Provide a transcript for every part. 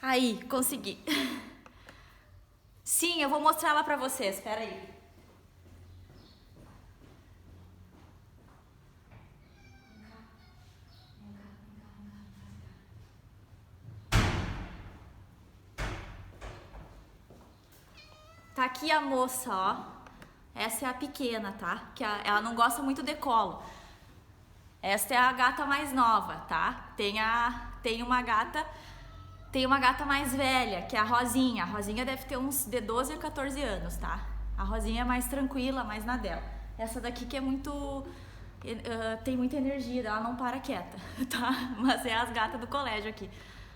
Aí, consegui. Sim, eu vou mostrar lá pra vocês, espera aí. Tá aqui a moça, ó. Essa é a pequena, tá? Ela não gosta muito de colo. Esta é a gata mais nova, tá? Tem uma gata mais velha, que é a Rosinha. A Rosinha deve ter uns de 12 a 14 anos, tá? A Rosinha é mais tranquila, mais na dela. Essa daqui que é muito... tem muita energia, ela não para quieta, tá? Mas é as gatas do colégio aqui.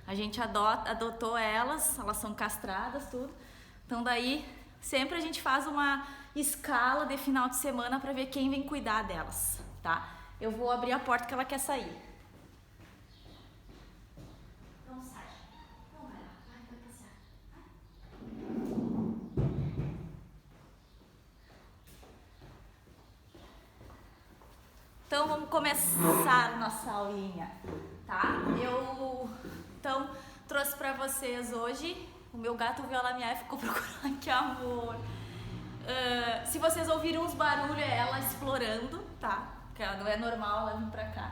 A gente adotou elas são castradas, tudo. Então daí, sempre a gente faz uma escala de final de semana pra ver quem vem cuidar delas, tá? Eu vou abrir a porta que ela quer sair. Não sai. Não vai lá. Vai passear. Então vamos começar nossa aulinha, tá? Então trouxe pra vocês hoje. O meu gato viu ela minha e ficou procurando. Que amor! Se vocês ouviram uns barulhos, é ela explorando, tá? Porque ela não é normal ela vir pra cá.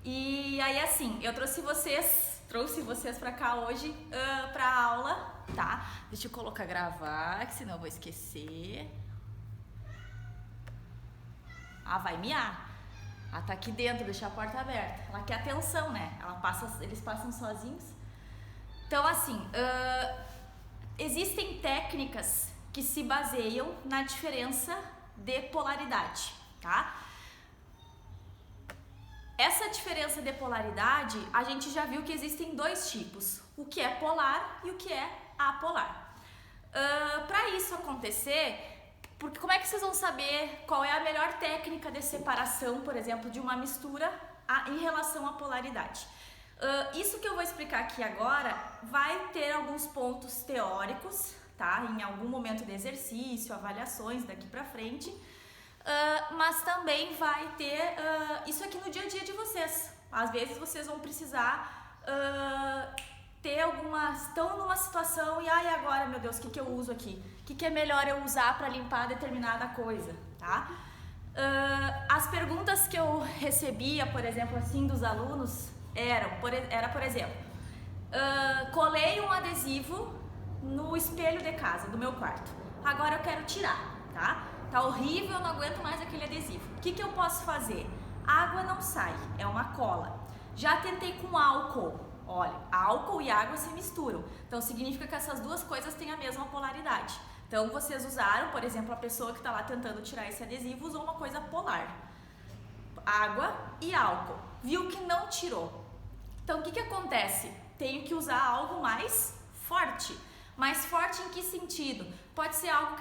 E aí assim, eu trouxe vocês pra cá hoje pra aula, tá? Deixa eu colocar gravar, que senão eu vou esquecer. Ah, vai miar. Ela tá aqui dentro, deixa a porta aberta. Ela quer atenção, né? Eles passam sozinhos. Então assim, existem técnicas que se baseiam na diferença de polaridade, tá? Essa diferença de polaridade, a gente já viu que existem dois tipos, o que é polar e o que é apolar. Para isso acontecer, porque como é que vocês vão saber qual é a melhor técnica de separação, por exemplo, de uma mistura em relação à polaridade? Isso que eu vou explicar aqui agora vai ter alguns pontos teóricos, tá? Em algum momento de exercício, avaliações daqui pra frente. Mas também vai ter isso aqui no dia a dia de vocês. Às vezes vocês vão precisar estão numa situação e agora, meu Deus, o que eu uso aqui? O que é melhor eu usar para limpar determinada coisa, tá? As perguntas que eu recebia, por exemplo, assim, dos alunos era, por exemplo, colei um adesivo no espelho de casa, do meu quarto. Agora eu quero tirar, tá? Tá horrível, eu não aguento mais aquele adesivo. O que eu posso fazer? Água não sai, é uma cola. Já tentei com álcool. Olha, álcool e água se misturam. Então significa que essas duas coisas têm a mesma polaridade. Então vocês usaram, por exemplo, a pessoa que está lá tentando tirar esse adesivo usou uma coisa polar. Água e álcool. Viu que não tirou. Então o que acontece? Tenho que usar algo mais forte. Mais forte em que sentido? Pode ser algo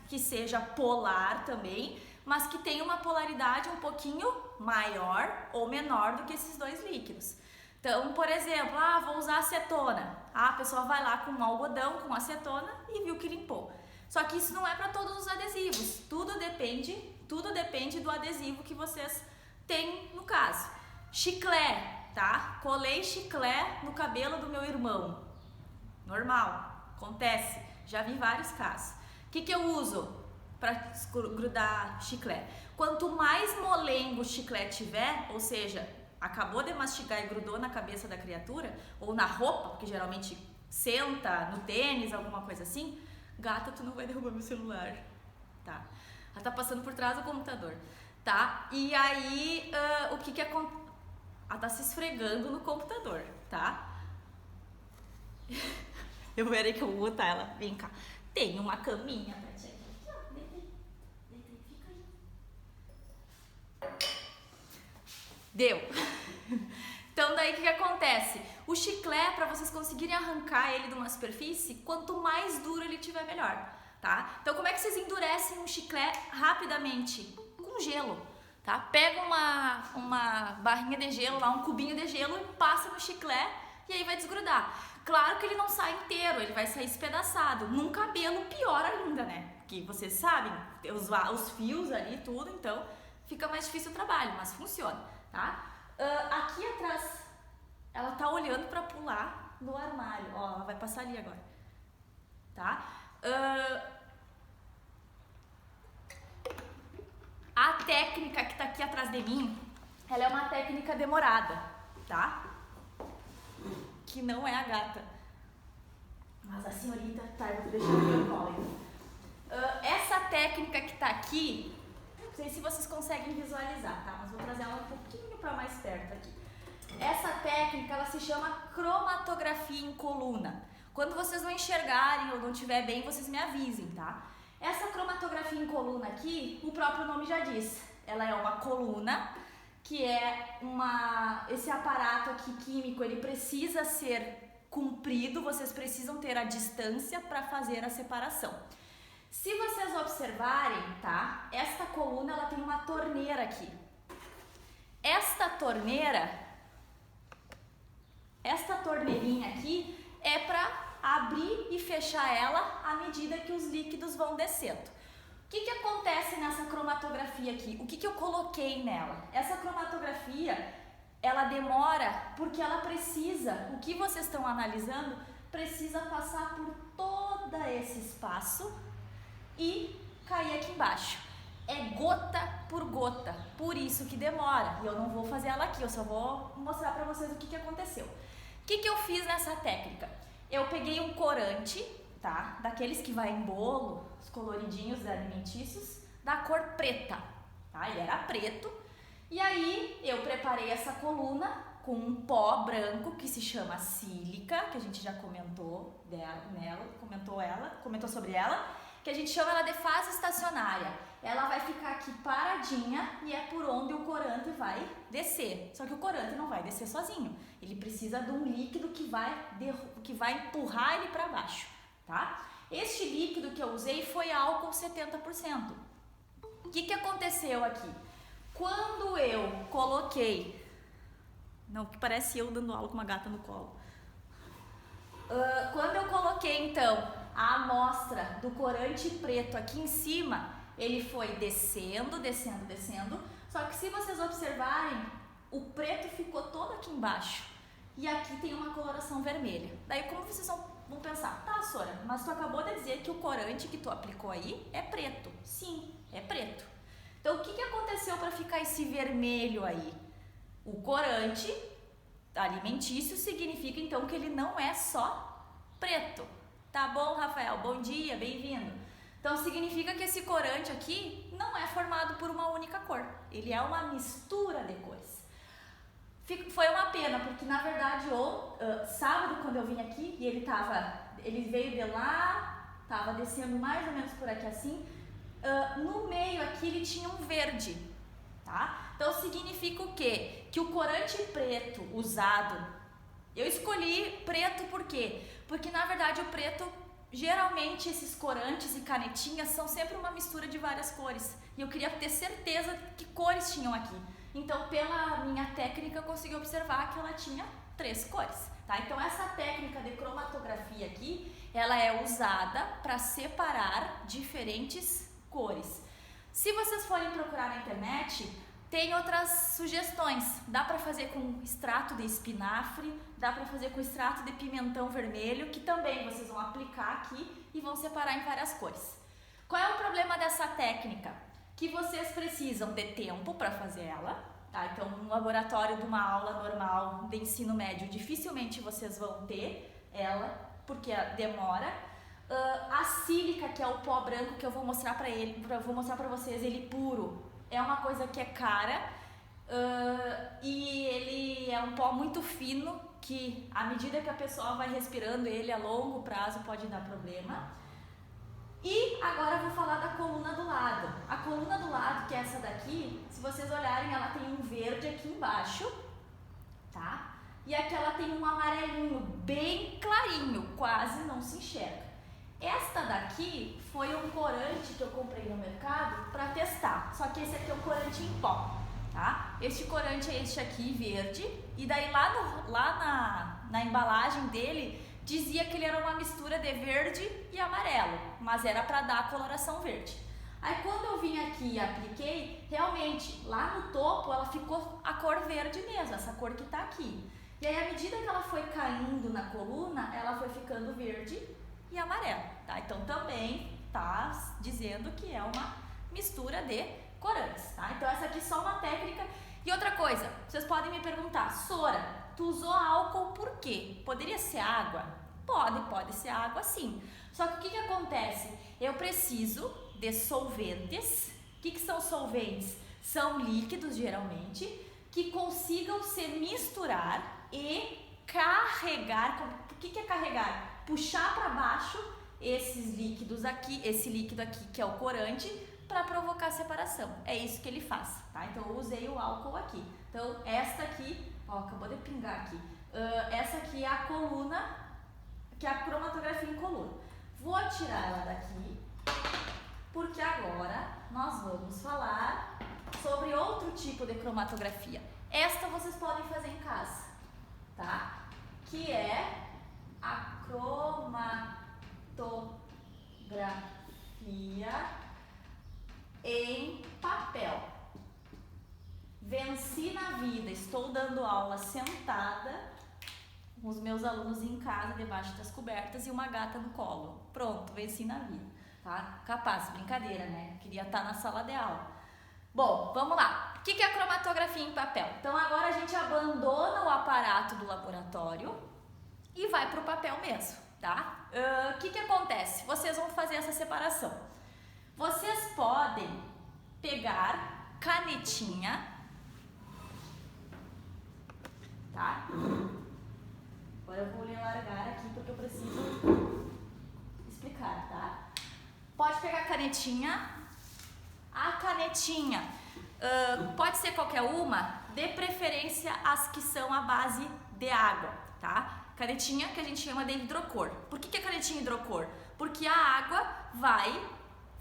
que seja polar também, mas que tenha uma polaridade um pouquinho maior ou menor do que esses dois líquidos. Então, por exemplo, vou usar acetona. A pessoa vai lá com um algodão, com acetona e viu que limpou. Só que isso não é para todos os adesivos. Tudo depende do adesivo que vocês têm no caso. Chiclete, tá? Colei chiclete no cabelo do meu irmão. Normal, acontece. Já vi vários casos. O que eu uso para grudar chiclete? Quanto mais molengo o chiclete tiver, ou seja, acabou de mastigar e grudou na cabeça da criatura, ou na roupa, porque geralmente senta, no tênis, alguma coisa assim, gata, tu não vai derrubar meu celular, tá? Ela tá passando por trás do computador, tá? E aí, o que acontece? Ela tá se esfregando no computador, tá? Eu verei que eu vou botar ela, vem cá. Tem uma caminha pra ti aqui. Deitei, fica aí. Deu. Então daí o que acontece? O chiclete, para vocês conseguirem arrancar ele de uma superfície, quanto mais duro ele tiver, melhor, tá? Então como é que vocês endurecem um chiclete rapidamente? Com gelo, tá? Pega uma barrinha de gelo lá, um cubinho de gelo e passa no chiclete e aí vai desgrudar. Claro que ele não sai inteiro, ele vai sair espedaçado. Num cabelo, pior ainda, né? Porque vocês sabem, os fios ali, tudo, então fica mais difícil o trabalho, mas funciona, tá? Aqui atrás, ela tá olhando pra pular no armário. Ó, ela vai passar ali agora, tá? A técnica que tá aqui atrás de mim, ela é uma técnica demorada, tá? Que não é a gata. Mas a senhorita, tá, eu vou deixar no meu colo. Essa técnica que tá aqui, não sei se vocês conseguem visualizar, tá? Mas vou trazer ela um pouquinho para mais perto aqui. Essa técnica, ela se chama cromatografia em coluna. Quando vocês não enxergarem ou não estiver bem, vocês me avisem, tá? Essa cromatografia em coluna aqui, o próprio nome já diz. Ela é uma coluna, que é esse aparato aqui químico, ele precisa ser comprido, vocês precisam ter a distância para fazer a separação. Se vocês observarem, tá? Esta coluna, ela tem uma torneira aqui. Esta torneirinha aqui é para abrir e fechar ela à medida que os líquidos vão descendo. O que acontece nessa cromatografia aqui? O que eu coloquei nela? Essa cromatografia, ela demora porque ela precisa, o que vocês estão analisando, precisa passar por todo esse espaço e cair aqui embaixo. É gota por gota, por isso que demora. E eu não vou fazer ela aqui, eu só vou mostrar para vocês o que aconteceu. O que eu fiz nessa técnica? Eu peguei um corante, tá? Daqueles que vai em bolo, os coloridinhos alimentícios, da cor preta, tá? Ele era preto. E aí eu preparei essa coluna com um pó branco que se chama sílica, que a gente já comentou comentou sobre ela, que a gente chama ela de fase estacionária. Ela vai ficar aqui paradinha e é por onde o corante vai descer. Só que o corante não vai descer sozinho. Ele precisa de um líquido que vai empurrar ele para baixo, tá? Este líquido que eu usei foi álcool 70%. O que aconteceu aqui? Quando eu coloquei... Não, que parece eu dando aula com uma gata no colo. Quando eu coloquei, então, a amostra do corante preto aqui em cima, ele foi descendo. Só que se vocês observarem, o preto ficou todo aqui embaixo. E aqui tem uma coloração vermelha. Daí como vocês vão pensar? Tá, Sora, mas tu acabou de dizer que o corante que tu aplicou aí é preto. Sim, é preto. Então o que aconteceu para ficar esse vermelho aí? O corante alimentício significa então que ele não é só preto. Tá bom, Rafael? Bom dia, bem-vindo. Então significa que esse corante aqui não é formado por uma única cor. Ele é uma mistura de cores. Foi uma pena, porque na verdade sábado quando eu vim aqui e ele veio de lá, tava descendo mais ou menos por aqui assim, no meio aqui ele tinha um verde, tá? Então significa o quê? Que o corante preto usado, eu escolhi preto por quê? Porque na verdade o preto, geralmente esses corantes e canetinhas são sempre uma mistura de várias cores. E eu queria ter certeza que cores tinham aqui. Então pela minha técnica eu consegui observar que ela tinha 3 cores, tá? Então essa técnica de cromatografia aqui, ela é usada para separar diferentes cores. Se vocês forem procurar na internet, tem outras sugestões. Dá para fazer com extrato de espinafre, dá para fazer com extrato de pimentão vermelho, que também vocês vão aplicar aqui e vão separar em várias cores. Qual é o problema dessa técnica? Que vocês precisam de tempo para fazer ela, tá? Então, no laboratório de uma aula normal de ensino médio, dificilmente vocês vão ter ela, porque demora. A sílica, que é o pó branco que eu vou mostrar para vocês, ele puro, é uma coisa que é cara e ele é um pó muito fino que, à medida que a pessoa vai respirando ele a longo prazo, pode dar problema. E agora eu vou falar da coluna do lado. A coluna do lado, que é essa daqui, se vocês olharem, ela tem um verde aqui embaixo, tá? E aqui ela tem um amarelinho bem clarinho, quase não se enxerga. Esta daqui foi um corante que eu comprei no mercado para testar, só que esse aqui é um corante em pó, tá? Este corante é este aqui, verde, e daí lá na embalagem dele dizia que ele era uma mistura de verde e amarelo, mas era para dar a coloração verde. Aí quando eu vim aqui e apliquei, realmente, lá no topo ela ficou a cor verde mesmo, essa cor que tá aqui. E aí, à medida que ela foi caindo na coluna, ela foi ficando verde e amarelo, tá? Então, também tá dizendo que é uma mistura de corantes, tá? Então, essa aqui é só uma técnica. E outra coisa, vocês podem me perguntar, Sora, tu usou álcool por quê? Poderia ser água? Pode ser água sim. Só que o que acontece? Eu preciso de solventes. O que são solventes? São líquidos, geralmente, que consigam se misturar e carregar. O que é carregar? Puxar para baixo esses líquidos aqui, esse líquido aqui que é o corante, para provocar separação. É isso que ele faz, tá? Então eu usei o álcool aqui. Então esta aqui, ó, acabou de pingar aqui. Essa aqui é a coluna, que é a cromatografia em coluna. Vou tirar ela daqui, porque agora nós vamos falar sobre outro tipo de cromatografia. Esta vocês podem fazer em casa, tá? Que é a cromatografia em papel. Venci na vida, estou dando aula sentada, com os meus alunos em casa, debaixo das cobertas e uma gata no colo. Pronto, venci na vida, tá? Capaz, brincadeira, né? Queria estar na sala de aula. Bom, vamos lá. O que é a cromatografia em papel? Então agora a gente abandona o aparato do laboratório e vai para o papel mesmo, tá? O que acontece? Vocês vão fazer essa separação. Vocês podem pegar canetinha, tá? Agora eu vou largar aqui porque eu preciso explicar, tá? Pode pegar a canetinha. A canetinha pode ser qualquer uma, de preferência as que são à base de água, tá? Canetinha que a gente chama de hidrocor. Por que é canetinha hidrocor? Porque a água vai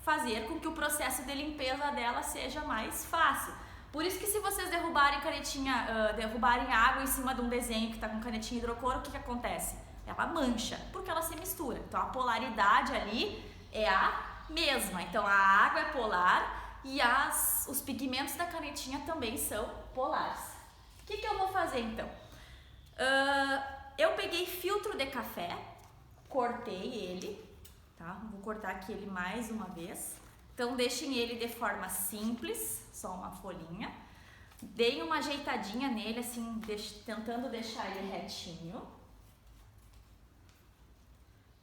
fazer com que o processo de limpeza dela seja mais fácil. Por isso que se vocês derrubarem canetinha, derrubarem água em cima de um desenho que está com canetinha hidrocor, o que acontece? Ela mancha, porque ela se mistura. Então a polaridade ali é a mesma. Então a água é polar e os pigmentos da canetinha também são polares. O que eu vou fazer então? Eu peguei filtro de café, cortei ele, tá? Vou cortar aqui ele mais uma vez. Então deixem ele de forma simples, só uma folhinha. Deem uma ajeitadinha nele, assim, tentando deixar ele retinho.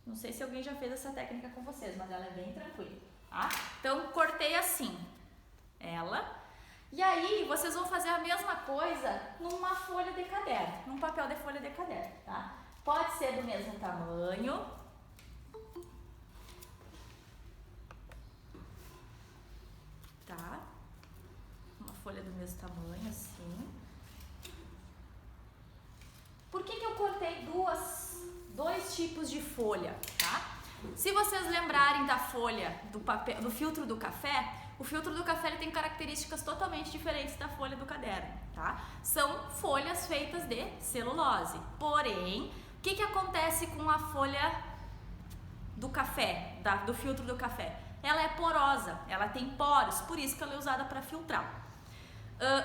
Não sei se alguém já fez essa técnica com vocês, mas ela é bem tranquila, tá? Então cortei assim ela. E aí vocês vão fazer a mesma coisa numa folha de caderno, num papel de folha de caderno, tá? Pode ser do mesmo tamanho. Tá? Uma folha do mesmo tamanho, assim. Por que eu cortei dois tipos de folha, tá? Se vocês lembrarem da folha do papel, do filtro do café, o filtro do café ele tem características totalmente diferentes da folha do caderno, tá? São folhas feitas de celulose. Porém, o que acontece com a folha do café, do filtro do café? Ela é porosa, ela tem poros, por isso que ela é usada para filtrar.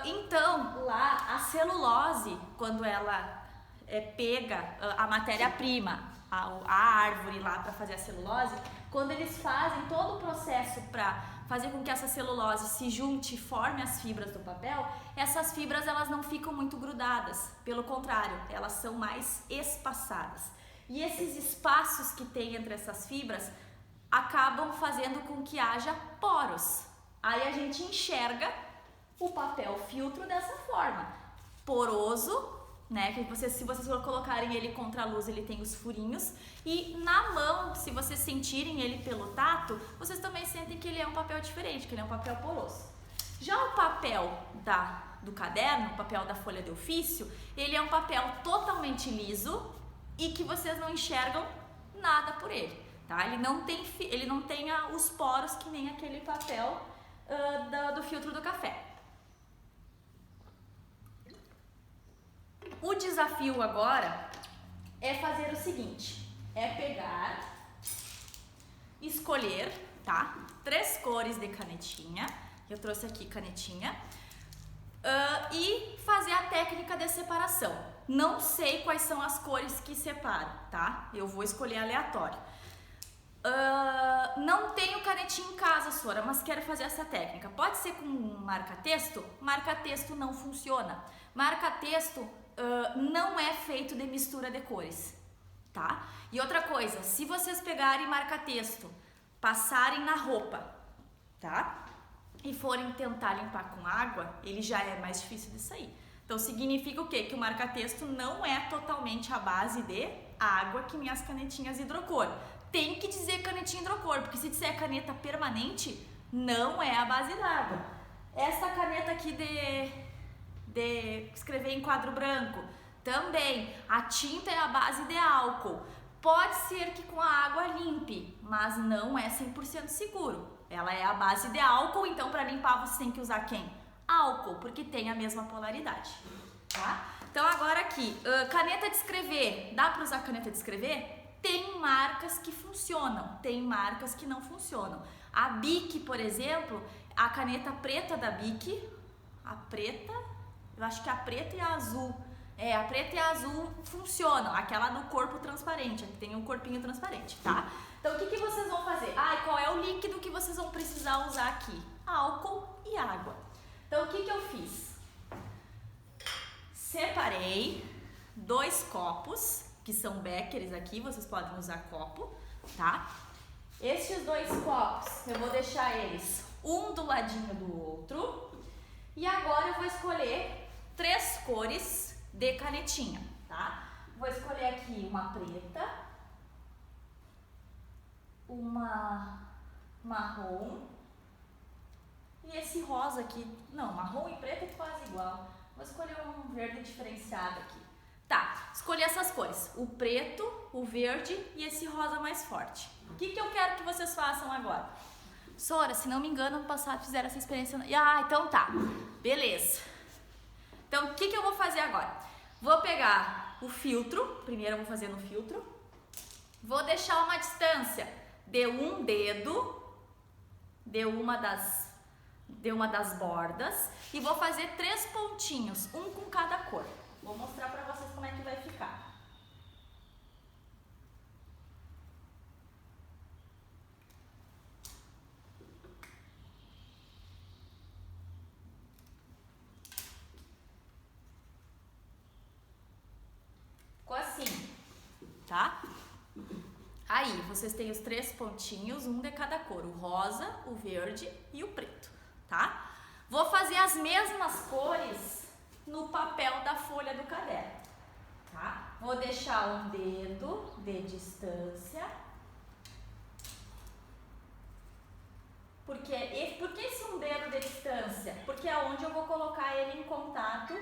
Então, lá a celulose, quando ela pega a matéria-prima, a árvore lá para fazer a celulose, quando eles fazem todo o processo para fazer com que essa celulose se junte e forme as fibras do papel, essas fibras elas não ficam muito grudadas, pelo contrário, elas são mais espaçadas. E esses espaços que tem entre essas fibras acabam fazendo com que haja poros. Aí a gente enxerga o papel filtro dessa forma, poroso, né? Que se vocês colocarem ele contra a luz, ele tem os furinhos. E na mão, se vocês sentirem ele pelo tato, vocês também sentem que ele é um papel diferente, que ele é um papel poroso. Já o papel do caderno, o papel da folha de ofício, ele é um papel totalmente liso e que vocês não enxergam nada por ele, tá? Ele não tem os poros que nem aquele papel do filtro do café. O desafio agora é fazer o seguinte, é pegar, escolher, tá? 3 cores de canetinha, eu trouxe aqui canetinha, e fazer a técnica de separação. Não sei quais são as cores que separam, tá? Eu vou escolher aleatório. Não tenho canetinha em casa, Sora, mas quero fazer essa técnica. Pode ser com marca-texto? Marca-texto não funciona. Marca-texto não é feito de mistura de cores, tá? E outra coisa, se vocês pegarem marca-texto, passarem na roupa, tá? E forem tentar limpar com água, ele já é mais difícil de sair. Então significa o quê? Que o marca-texto não é totalmente a base de água que minhas canetinhas hidrocor. Tem que dizer canetinha hidrocor, porque se disser caneta permanente, não é a base d'água. Essa caneta aqui de escrever em quadro branco, também, a tinta é a base de álcool. Pode ser que com a água limpe, mas não é 100% seguro. Ela é a base de álcool, então para limpar você tem que usar quem? Álcool, porque tem a mesma polaridade, tá? Então agora aqui, caneta de escrever, dá para usar caneta de escrever? Tem marcas que funcionam, tem marcas que não funcionam. A Bic, por exemplo, a caneta preta da Bic, a preta, eu acho que a preta e a azul, a preta e a azul funcionam, aquela do corpo transparente, que tem um corpinho transparente, tá? Então o que vocês vão fazer? Qual é o líquido que vocês vão precisar usar aqui? Álcool e água. Então o que eu fiz? Separei 2 copos, que são Beckers aqui, vocês podem usar copo, tá? Estes 2 copos, eu vou deixar eles um do ladinho do outro. E agora eu vou escolher 3 cores de canetinha, tá? Vou escolher aqui uma preta, uma marrom e esse rosa aqui. Não, marrom e preto é quase igual. Vou escolher um verde diferenciado aqui. Tá, escolhi essas cores, o preto, o verde e esse rosa mais forte. O que eu quero que vocês façam agora? Sora, se não me engano, no passado fizeram essa experiência... então tá, beleza. Então, o que eu vou fazer agora? Vou pegar o filtro, primeiro eu vou fazer no filtro. Vou deixar uma distância de um dedo, de uma das bordas, e vou fazer 3 pontinhos, um com cada cor. Vou mostrar pra vocês como é que vai ficar. Ficou assim, tá? Aí, vocês têm os 3 pontinhos, um de cada cor, o rosa, o verde e o preto, tá? Vou fazer as mesmas cores no papel da folha do caderno, tá? Vou deixar um dedo de distância. Por que esse um dedo de distância? Porque é onde eu vou colocar ele em contato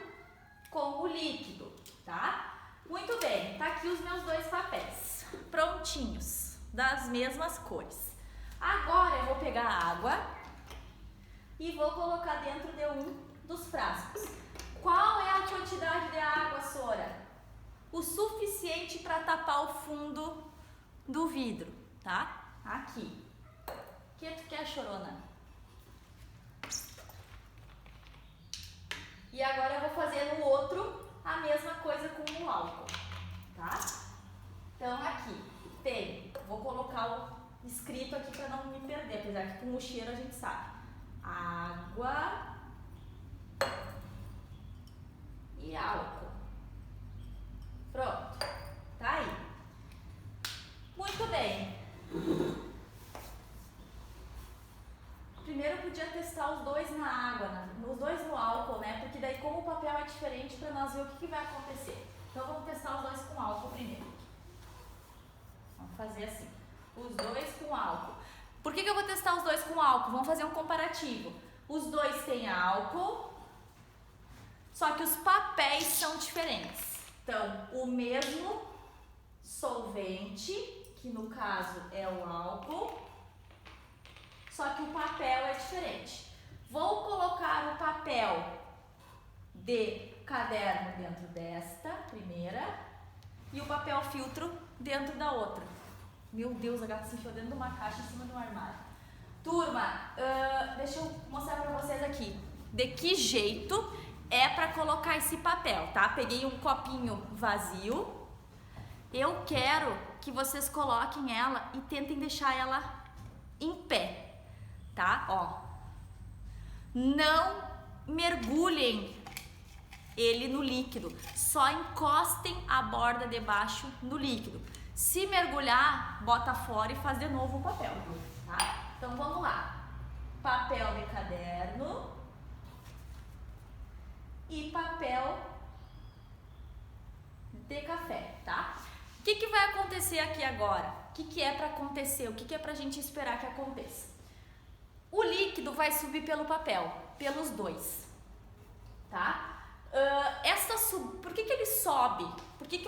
com o líquido, tá? Muito bem, tá aqui os meus 2 papéis, prontinhos, das mesmas cores. Agora eu vou pegar a água e vou colocar dentro de um dos frascos. Qual é a quantidade de água, Sora? O suficiente para tapar o fundo do vidro, tá? Aqui. O que tu quer, chorona? E agora eu vou fazer no outro a mesma coisa com o álcool, tá? Então aqui vou colocar o escrito aqui para não me perder, apesar que com o cheiro a gente sabe. Água e álcool. Pronto, tá aí. Muito bem. Primeiro eu podia testar os 2 na água, os 2 no álcool, né? Porque daí como o papel é diferente, para nós ver o que vai acontecer. Então vamos testar os 2 com álcool primeiro. Vamos fazer assim, os 2 com álcool. Por que eu vou testar os 2 com álcool? Vamos fazer um comparativo. Os 2 têm álcool, só que os papéis são diferentes. Então, o mesmo solvente, que no caso é o álcool, só que o papel é diferente. Vou colocar o papel de caderno dentro desta primeira e o papel filtro dentro da outra. Meu Deus, a gata se enfiou dentro de uma caixa em cima de um armário. Turma, deixa eu mostrar pra vocês aqui de que jeito é para colocar esse papel, tá? Peguei um copinho vazio. Eu quero que vocês coloquem ela e tentem deixar ela em pé, tá? Ó, não mergulhem ele no líquido, só encostem a borda de baixo no líquido. Se mergulhar, bota fora e faz de novo o papel, tá? Então vamos lá. Papel de caderno e papel de café, tá? O que vai acontecer aqui agora? O que é para acontecer? O que é pra gente esperar que aconteça? O líquido vai subir pelo papel, pelos dois, tá? Por que ele sobe? Por que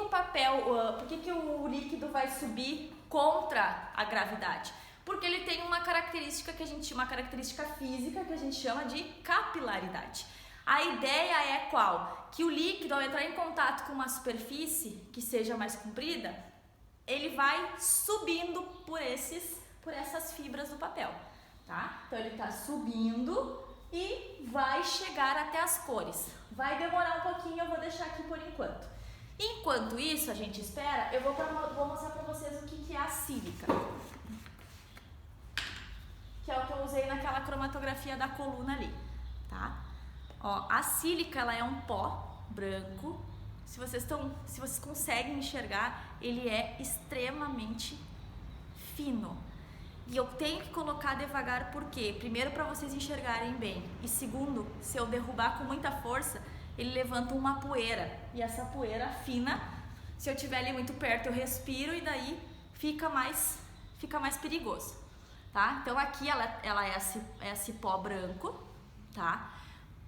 o líquido vai subir contra a gravidade? Porque ele tem uma característica física que a gente chama de capilaridade. A ideia é qual? Que o líquido, ao entrar em contato com uma superfície que seja mais comprida, ele vai subindo por essas fibras do papel, tá? Então ele está subindo e vai chegar até as cores. Vai demorar um pouquinho, eu vou deixar aqui por enquanto. Enquanto isso, a gente espera, eu vou mostrar para vocês o que é a sílica. Que é o que eu usei naquela cromatografia da coluna ali, tá? Ó, a sílica, ela é um pó branco. Se vocês conseguem enxergar, ele é extremamente fino. E eu tenho que colocar devagar porque, primeiro, para vocês enxergarem bem, e segundo, se eu derrubar com muita força, ele levanta uma poeira. E essa poeira fina, se eu estiver ali muito perto, eu respiro e daí fica mais perigoso, tá? Então aqui ela é esse pó branco, tá?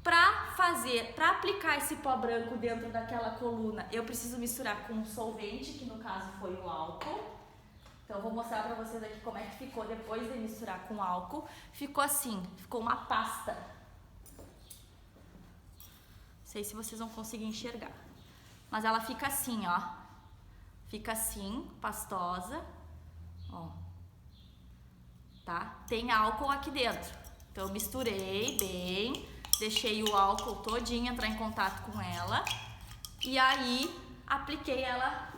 Para aplicar esse pó branco dentro daquela coluna, eu preciso misturar com um solvente, que no caso foi o álcool. Então eu vou mostrar para vocês aqui como é que ficou depois de misturar com álcool. Ficou assim, ficou uma pasta. Não sei se vocês vão conseguir enxergar. Mas ela fica assim, ó. Fica assim, pastosa. Ó. Tá? Tem álcool aqui dentro. Então eu misturei bem. Deixei o álcool todinho entrar em contato com ela. E aí, apliquei ela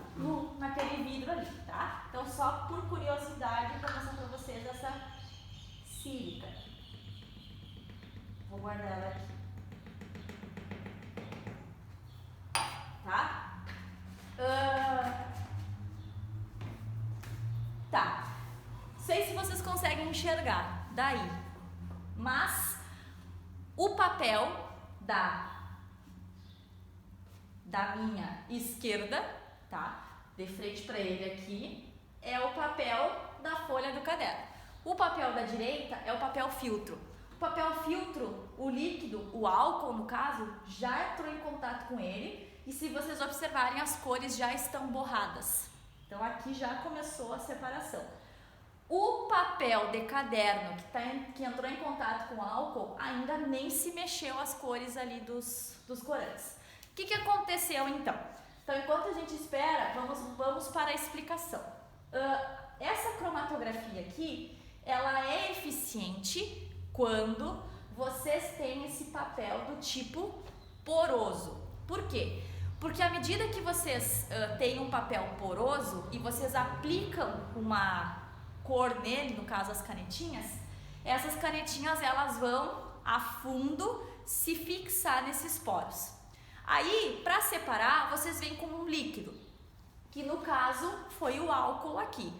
naquele vidro ali, tá? Então, só por curiosidade, para mostrar para vocês essa sílica. Vou guardar ela aqui. Tá? Tá. Sei se vocês conseguem enxergar daí. Mas o papel da minha esquerda, tá? De frente para ele aqui, é o papel da folha do caderno. O papel da direita é o papel filtro. O papel filtro, o líquido, o álcool no caso, já entrou em contato com ele e se vocês observarem as cores já estão borradas. Então aqui já começou a separação. O papel de caderno que entrou em contato com o álcool ainda nem se mexeu as cores ali dos corantes. O que aconteceu então? Então, enquanto a gente espera, vamos para a explicação. Essa cromatografia aqui, ela é eficiente quando vocês têm esse papel do tipo poroso. Por quê? Porque à medida que vocês têm um papel poroso e vocês aplicam uma cor nele, no caso as canetinhas, essas canetinhas elas vão a fundo se fixar nesses poros. Aí, para separar, vocês vêm com um líquido, que no caso foi o álcool aqui.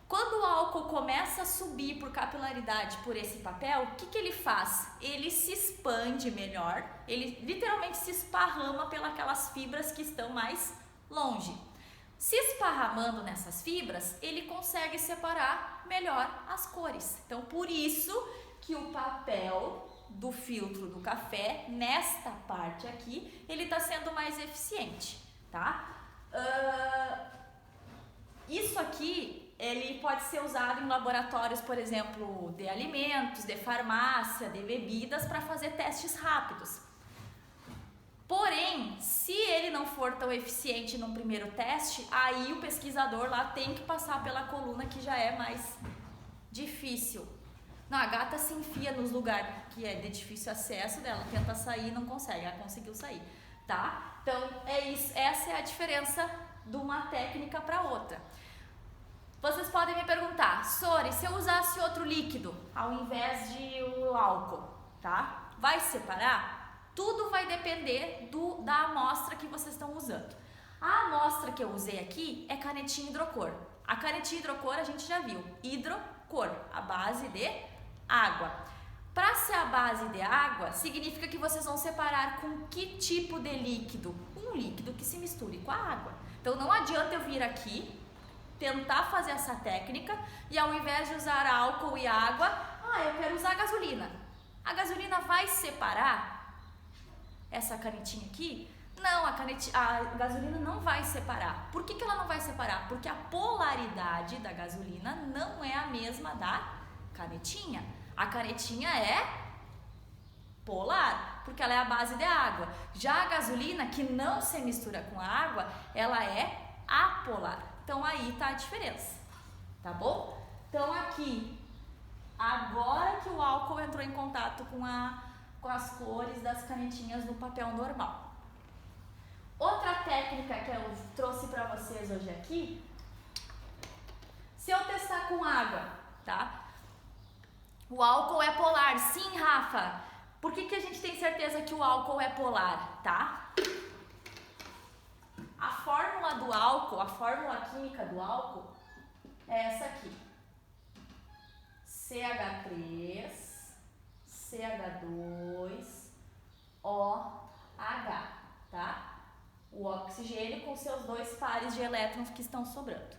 Quando o álcool começa a subir por capilaridade por esse papel, o que ele faz? Ele se expande melhor, ele literalmente se esparrama pelas fibras que estão mais longe. Se esparramando nessas fibras, ele consegue separar melhor as cores. Então, por isso que o papel do filtro do café, nesta parte aqui, ele está sendo mais eficiente, tá? Isso aqui, ele pode ser usado em laboratórios, por exemplo, de alimentos, de farmácia, de bebidas, para fazer testes rápidos. Porém, se ele não for tão eficiente no primeiro teste, aí o pesquisador lá tem que passar pela coluna que já é mais difícil Não, a gata se enfia nos lugares que é de difícil acesso dela, tenta sair e não consegue, ela conseguiu sair, tá? Então, é isso, essa é a diferença de uma técnica para outra. Vocês podem me perguntar, Sori, se eu usasse outro líquido ao invés de o álcool, tá? Vai separar? Tudo vai depender da amostra que vocês estão usando. A amostra que eu usei aqui é canetinha hidrocor. A canetinha hidrocor a gente já viu, hidrocor, a base de água. Para ser a base de água, significa que vocês vão separar com que tipo de líquido? Um líquido que se misture com a água. Então não adianta eu vir aqui, tentar fazer essa técnica e ao invés de usar álcool e água, eu quero usar gasolina. A gasolina vai separar essa canetinha aqui? Não, a gasolina não vai separar. Por que ela não vai separar? Porque a polaridade da gasolina não é a mesma da canetinha. A canetinha é polar, porque ela é a base de água. Já a gasolina, que não se mistura com a água, ela é apolar. Então aí tá a diferença, tá bom? Então aqui, agora que o álcool entrou em contato com as cores das canetinhas no papel normal. Outra técnica que eu trouxe para vocês hoje aqui, se eu testar com água, tá? O álcool é polar, sim, Rafa. Por que a gente tem certeza que o álcool é polar, tá? A fórmula do álcool, a fórmula química do álcool é essa aqui. CH3, CH2, OH, tá? O oxigênio com seus dois pares de elétrons que estão sobrando.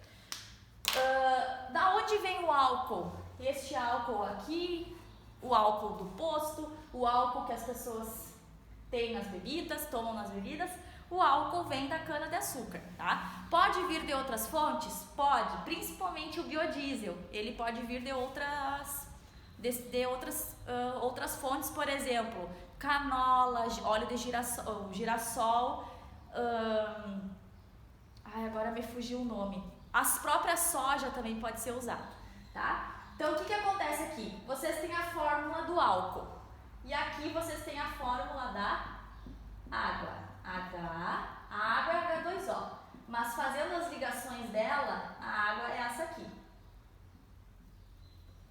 Da onde vem o álcool? Este álcool aqui, o álcool do posto, o álcool que as pessoas têm nas bebidas, tomam nas bebidas, o álcool vem da cana-de-açúcar, tá? Pode vir de outras fontes? Pode, principalmente o biodiesel. Ele pode vir de outras fontes, por exemplo, canola, óleo de girassol, agora me fugiu o nome. As próprias soja também pode ser usada, tá? Então, o que acontece aqui? Vocês têm a fórmula do álcool e aqui vocês têm a fórmula da água. A água é H2O, mas fazendo as ligações dela, a água é essa aqui,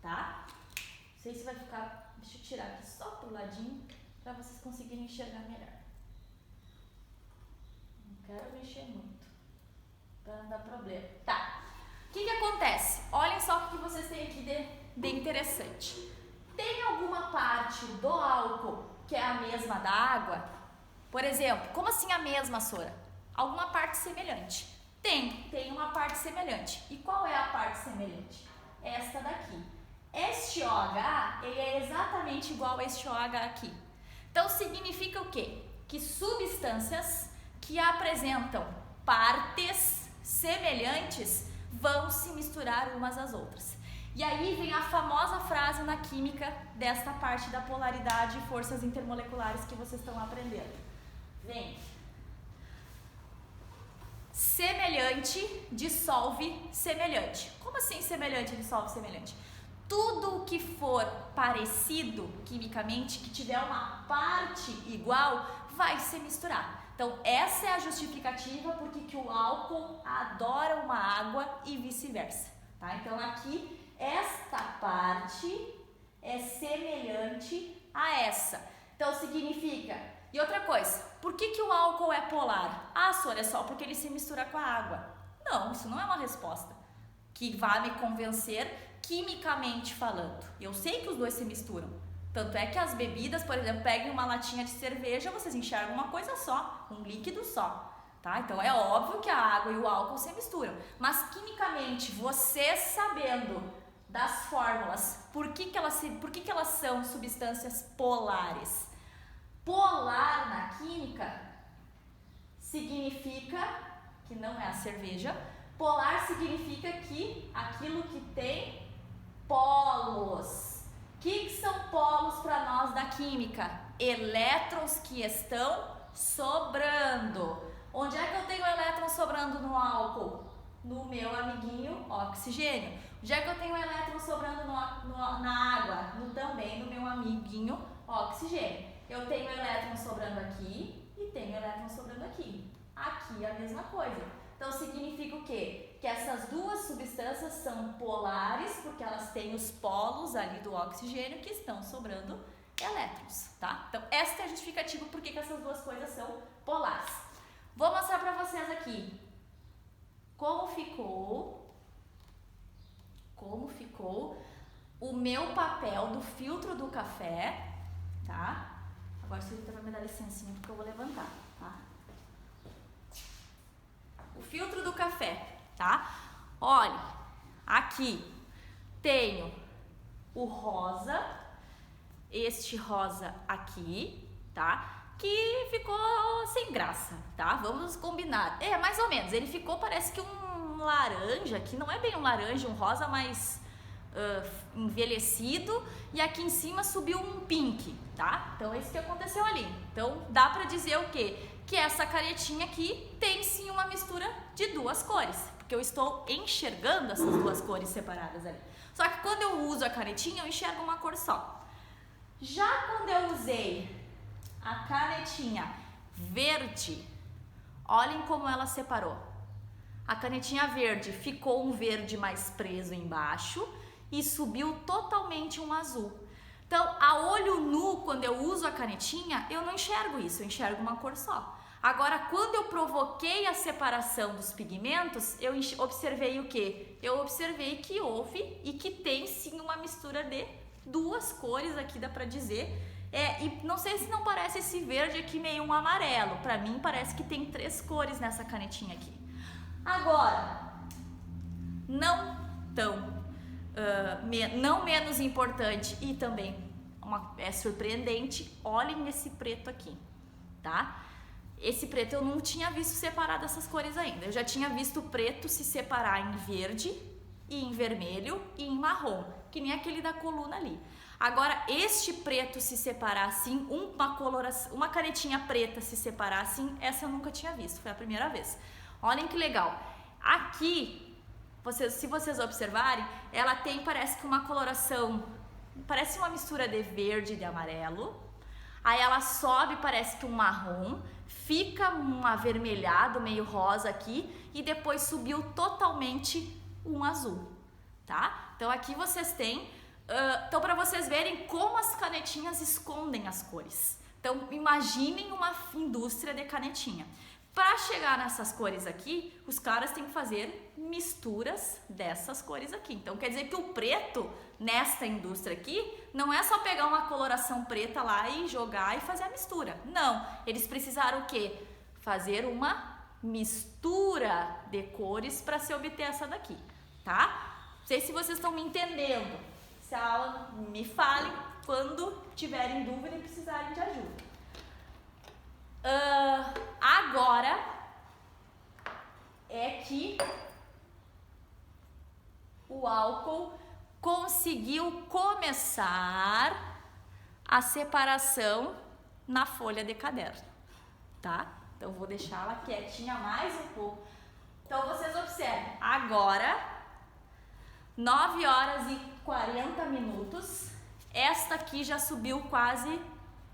tá? Não sei se vai ficar, deixa eu tirar aqui só pro ladinho para vocês conseguirem enxergar melhor. Não quero mexer muito, para não dar problema. Tá, o que acontece? Olhem só o que vocês têm aqui de bem interessante. Tem alguma parte do álcool que é a mesma da água? Por exemplo, como assim a mesma, Sora? Alguma parte semelhante. Tem uma parte semelhante. E qual é a parte semelhante? Esta daqui. Este OH, ele é exatamente igual a este OH aqui. Então, significa o quê? Que substâncias que apresentam partes semelhantes vão se misturar umas às outras. E aí vem a famosa frase na química desta parte da polaridade e forças intermoleculares que vocês estão aprendendo. Vem. Semelhante dissolve semelhante. Como assim semelhante dissolve semelhante? Tudo o que for parecido quimicamente, que tiver uma parte igual, vai se misturar. Então, essa é a justificativa porque que o álcool adora uma água e vice-versa, tá? Então, aqui, esta parte é semelhante a essa. Então, significa... E outra coisa, por que o álcool é polar? Sora, é só porque ele se mistura com a água. Não, isso não é uma resposta que vai me convencer quimicamente falando. Eu sei que os dois se misturam. Tanto é que as bebidas, por exemplo, peguem uma latinha de cerveja, vocês enxergam uma coisa só, um líquido só, tá? Então é óbvio que a água e o álcool se misturam. Mas quimicamente, vocês sabendo das fórmulas, por que elas são substâncias polares? Polar na química significa que não é a cerveja. Polar significa que aquilo que tem polos. O que são polos para nós da química? Elétrons que estão sobrando. Onde é que eu tenho elétrons sobrando no álcool? no meu amiguinho oxigênio. Já que eu tenho elétron sobrando na água, também no meu amiguinho oxigênio. Eu tenho elétron sobrando aqui e tenho elétron sobrando aqui. Aqui a mesma coisa. Então significa o quê? Que essas duas substâncias são polares, porque elas têm os polos ali do oxigênio que estão sobrando elétrons, tá? Então esta é a justificativa por que essas duas coisas são polares. Vou mostrar para vocês aqui como ficou o meu papel do filtro do café, tá? Agora a senhorita vai me dar licencinha porque eu vou levantar, tá? O filtro do café, tá? Olha, aqui tenho o rosa, este rosa aqui, tá? Que ficou sem graça, tá? Vamos combinar. É, mais ou menos, ele ficou, parece que um laranja, que não é bem um laranja, um rosa mais envelhecido, e aqui em cima subiu um pink, tá? Então é isso que aconteceu ali. Então dá pra dizer o quê? Que essa canetinha aqui tem sim uma mistura de duas cores, porque eu estou enxergando essas duas cores separadas ali. Só que quando eu uso a canetinha, eu enxergo uma cor só. Já quando eu usei a canetinha verde, olhem como ela separou. A canetinha verde ficou um verde mais preso embaixo e subiu totalmente um azul. Então, a olho nu, quando eu uso a canetinha, eu não enxergo isso, eu enxergo uma cor só. Agora, quando eu provoquei a separação dos pigmentos, eu observei o quê? Eu observei que houve e que tem sim uma mistura de duas cores aqui, dá pra dizer. E não sei se não parece esse verde aqui meio um amarelo. Pra mim parece que tem 3 cores nessa canetinha aqui. Agora, não menos importante e também é surpreendente, olhem esse preto aqui, tá? Esse preto eu não tinha visto separado essas cores ainda. Eu já tinha visto o preto se separar em verde, e em vermelho e em marrom, que nem aquele da coluna ali. Agora, este preto se separar assim, uma canetinha preta se separar assim, essa eu nunca tinha visto, foi a primeira vez. Olhem que legal. Aqui, se vocês observarem, ela tem, parece que uma coloração, parece uma mistura de verde e de amarelo. Aí ela sobe, parece que um marrom, fica um avermelhado, meio rosa aqui, e depois subiu totalmente um azul, tá? Então aqui vocês têm, então para vocês verem como as canetinhas escondem as cores. Então imaginem uma indústria de canetinha. Para chegar nessas cores aqui, os caras têm que fazer misturas dessas cores aqui. Então quer dizer que o preto nesta indústria aqui não é só pegar uma coloração preta lá e jogar e fazer a mistura. Não, eles precisaram o quê? Fazer uma mistura de cores para se obter essa daqui, tá? Não sei se vocês estão me entendendo. Se a aula, me falem quando tiverem dúvida e precisarem de ajuda. Agora é que o álcool conseguiu começar a separação na folha de caderno, tá? Então vou deixá-la quietinha mais um pouco. Então vocês observem, agora 9 horas e 40 minutos, esta aqui já subiu quase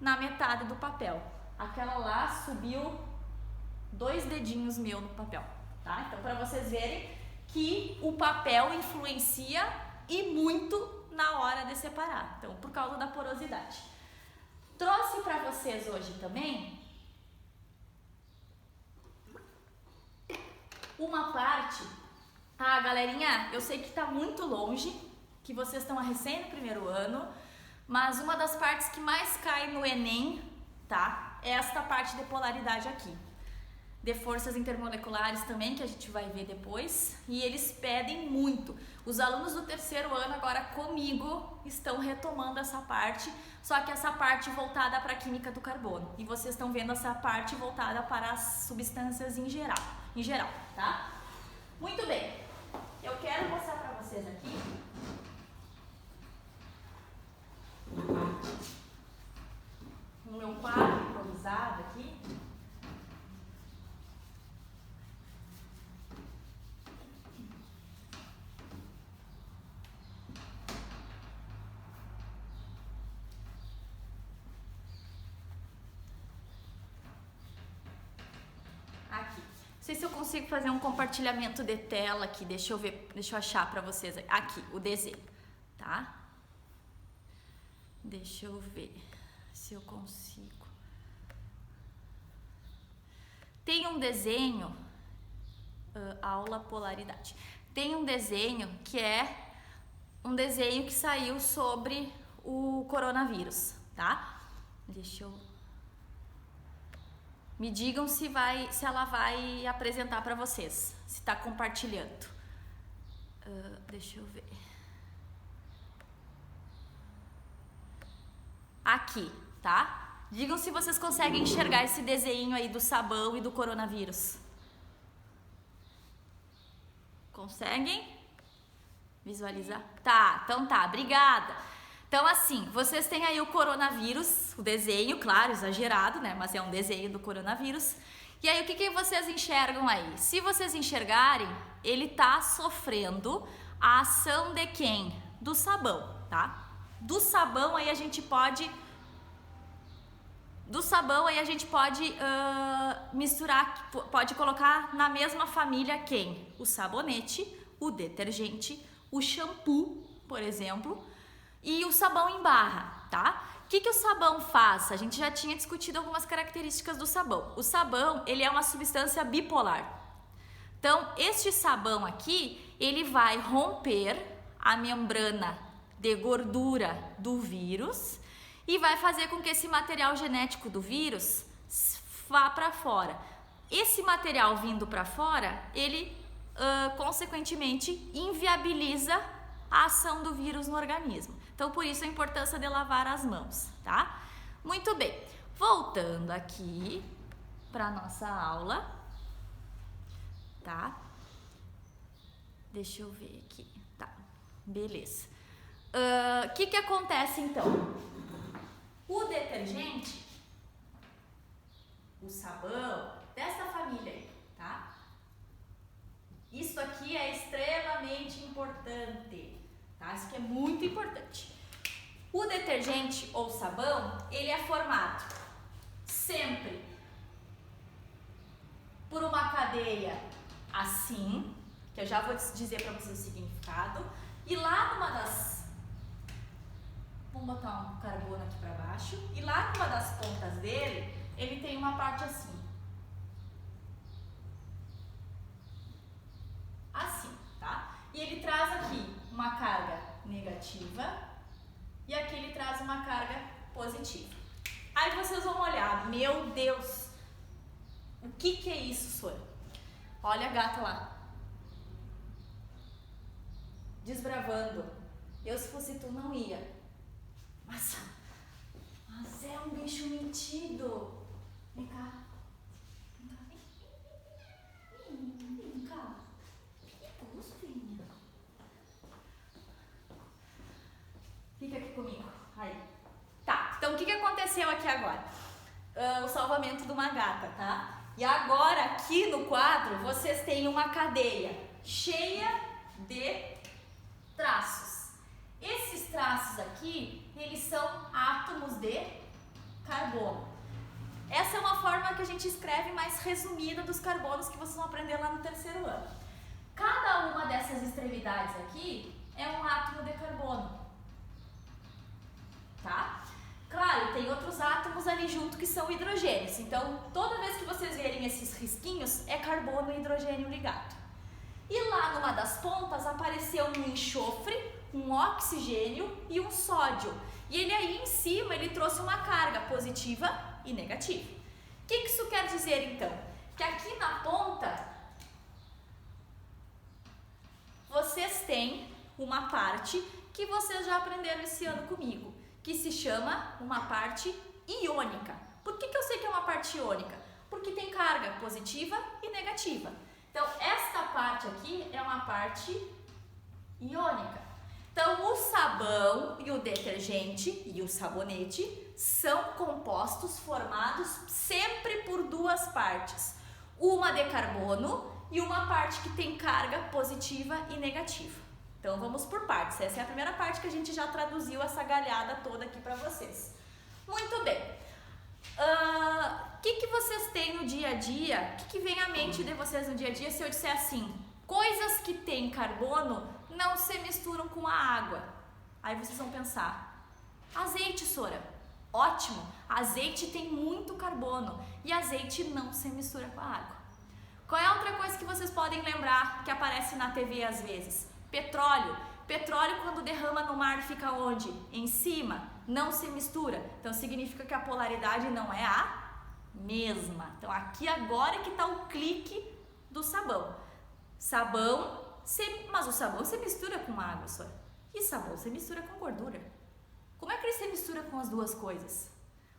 na metade do papel. Aquela lá subiu 2 dedinhos meu no papel, tá? Então, para vocês verem que o papel influencia e muito na hora de separar. Então, por causa da porosidade. Trouxe para vocês hoje também uma parte. Ah, galerinha, eu sei que tá muito longe, que vocês estão recém no primeiro ano, mas uma das partes que mais cai no Enem, tá? Esta parte de polaridade aqui, de forças intermoleculares também, que a gente vai ver depois, e eles pedem muito. Os alunos do terceiro ano agora comigo estão retomando essa parte, só que essa parte voltada para a química do carbono, e vocês estão vendo essa parte voltada para as substâncias em geral, tá? Muito bem, eu quero mostrar para vocês aqui no meu quadro improvisado aqui, sei se eu consigo fazer um compartilhamento de tela aqui. Deixa eu ver, deixa eu achar para vocês aqui o desenho, tá? Deixa eu ver se eu consigo. Tem um desenho, aula polaridade. Tem um desenho que é um desenho que saiu sobre o coronavírus, tá? Deixa eu... Me digam se ela vai apresentar para vocês, se tá compartilhando. Deixa eu ver. Aqui, tá? Digam se vocês conseguem enxergar esse desenho aí do sabão e do coronavírus. Conseguem visualizar? Tá, então tá, obrigada. Então assim, vocês têm aí o coronavírus, o desenho, claro, exagerado, né? Mas é um desenho do coronavírus. E aí o que vocês enxergam aí? Se vocês enxergarem, ele tá sofrendo a ação de quem? Do sabão, tá? Do sabão aí a gente pode misturar, pode colocar na mesma família quem? O sabonete, o detergente, o shampoo, por exemplo, e o sabão em barra, tá? O que o sabão faz? A gente já tinha discutido algumas características do sabão. O sabão, ele é uma substância bipolar. Então, este sabão aqui, ele vai romper a membrana de gordura do vírus e vai fazer com que esse material genético do vírus vá para fora. Esse material vindo para fora, ele consequentemente inviabiliza a ação do vírus no organismo. Então, por isso a importância de lavar as mãos, tá? Muito bem. Voltando aqui para nossa aula, tá? Deixa eu ver aqui. Tá, beleza. O que acontece então? O detergente, o sabão, dessa família aí, tá? Isso aqui é extremamente importante, tá? Isso aqui é muito importante. O detergente ou sabão, ele é formado sempre por uma cadeia assim, que eu já vou dizer para vocês o significado, e lá numa das... Vamos botar um carbono aqui para baixo. E lá numa das pontas dele, ele tem uma parte assim. Assim, tá? E ele traz aqui uma carga negativa e aqui ele traz uma carga positiva. Aí vocês vão olhar, meu Deus, o que é isso, Sora? Olha a gata lá. Desbravando. Eu, se fosse tu, não ia. Mas é um bicho metido. Vem cá. Vem cá. Vem cá. Gostosinha. Fica aqui comigo. Aí. Tá, então o que aconteceu aqui agora? O salvamento de uma gata, tá? E agora aqui no quadro vocês têm uma cadeia cheia de traços. Esses traços aqui, eles são átomos de carbono. Essa é uma forma que a gente escreve mais resumida dos carbonos que vocês vão aprender lá no terceiro ano. Cada uma dessas extremidades aqui é um átomo de carbono, tá? Claro, tem outros átomos ali junto que são hidrogênios. Então, toda vez que vocês verem esses risquinhos, é carbono e hidrogênio ligado. E lá numa das pontas apareceu um enxofre, um oxigênio e um sódio. E ele aí em cima, ele trouxe uma carga positiva e negativa. O que isso quer dizer então? Que aqui na ponta, vocês têm uma parte que vocês já aprenderam esse ano comigo, que se chama uma parte iônica. Por que eu sei que é uma parte iônica? Porque tem carga positiva e negativa. Então, esta parte aqui é uma parte iônica. Então, o sabão e o detergente e o sabonete são compostos formados sempre por duas partes. Uma de carbono e uma parte que tem carga positiva e negativa. Então, vamos por partes. Essa é a primeira parte que a gente já traduziu essa galhada toda aqui para vocês. Muito bem. O que vocês têm no dia a dia? O que vem à mente de vocês no dia a dia se eu disser assim, coisas que têm carbono não se misturam com a água? Aí vocês vão pensar, azeite, Sora. Ótimo, azeite tem muito carbono e azeite não se mistura com a água. Qual é a outra coisa que vocês podem lembrar que aparece na TV às vezes? Petróleo. Petróleo, quando derrama no mar, fica onde? Em cima, não se mistura. Então significa que a polaridade não é a mesma. Então aqui agora que está o clique do sabão. Mas o sabão se mistura com água só. E sabão se mistura com gordura. Como é que ele se mistura com as duas coisas?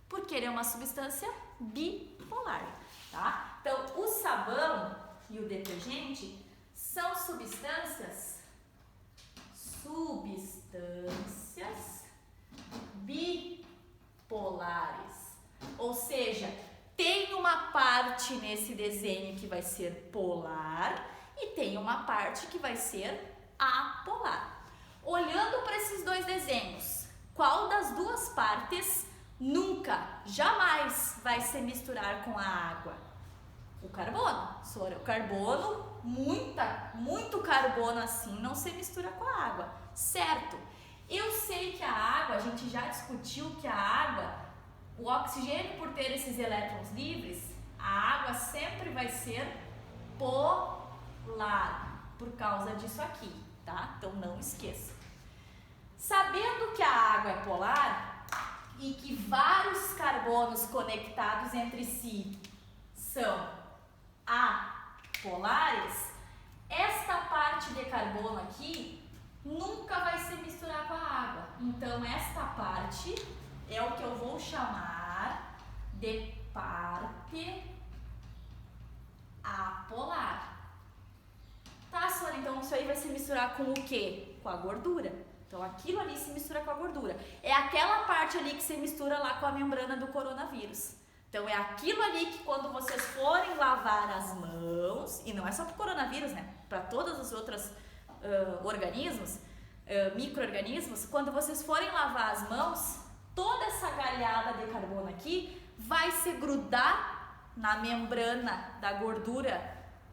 Porque ele é uma substância bipolar, tá? Então o sabão e o detergente são substâncias bipolares. Ou seja, tem uma parte nesse desenho que vai ser polar e tem uma parte que vai ser apolar. Olhando para esses dois desenhos, qual das duas partes nunca, jamais vai se misturar com a água? O carbono, Sora. O carbono, muito carbono assim, não se mistura com a água, certo? Eu sei que a água, a gente já discutiu que a água, o oxigênio por ter esses elétrons livres, a água sempre vai ser polar, por causa disso aqui, tá? Então não esqueça. Sabendo que a água é polar e que vários carbonos conectados entre si são apolares, esta parte de carbono aqui nunca vai se misturar com a água. Então esta parte é o que eu vou chamar de parte apolar. Tá, Sônia? Então isso aí vai se misturar com o quê? Com a gordura. Então aquilo ali se mistura com a gordura. É aquela parte ali que se mistura lá com a membrana do coronavírus. Então é aquilo ali que quando vocês forem lavar as mãos, e não é só para o coronavírus, né? Para todos os outros organismos, micro-organismos, quando vocês forem lavar as mãos, toda essa galhada de carbono aqui vai se grudar na membrana da gordura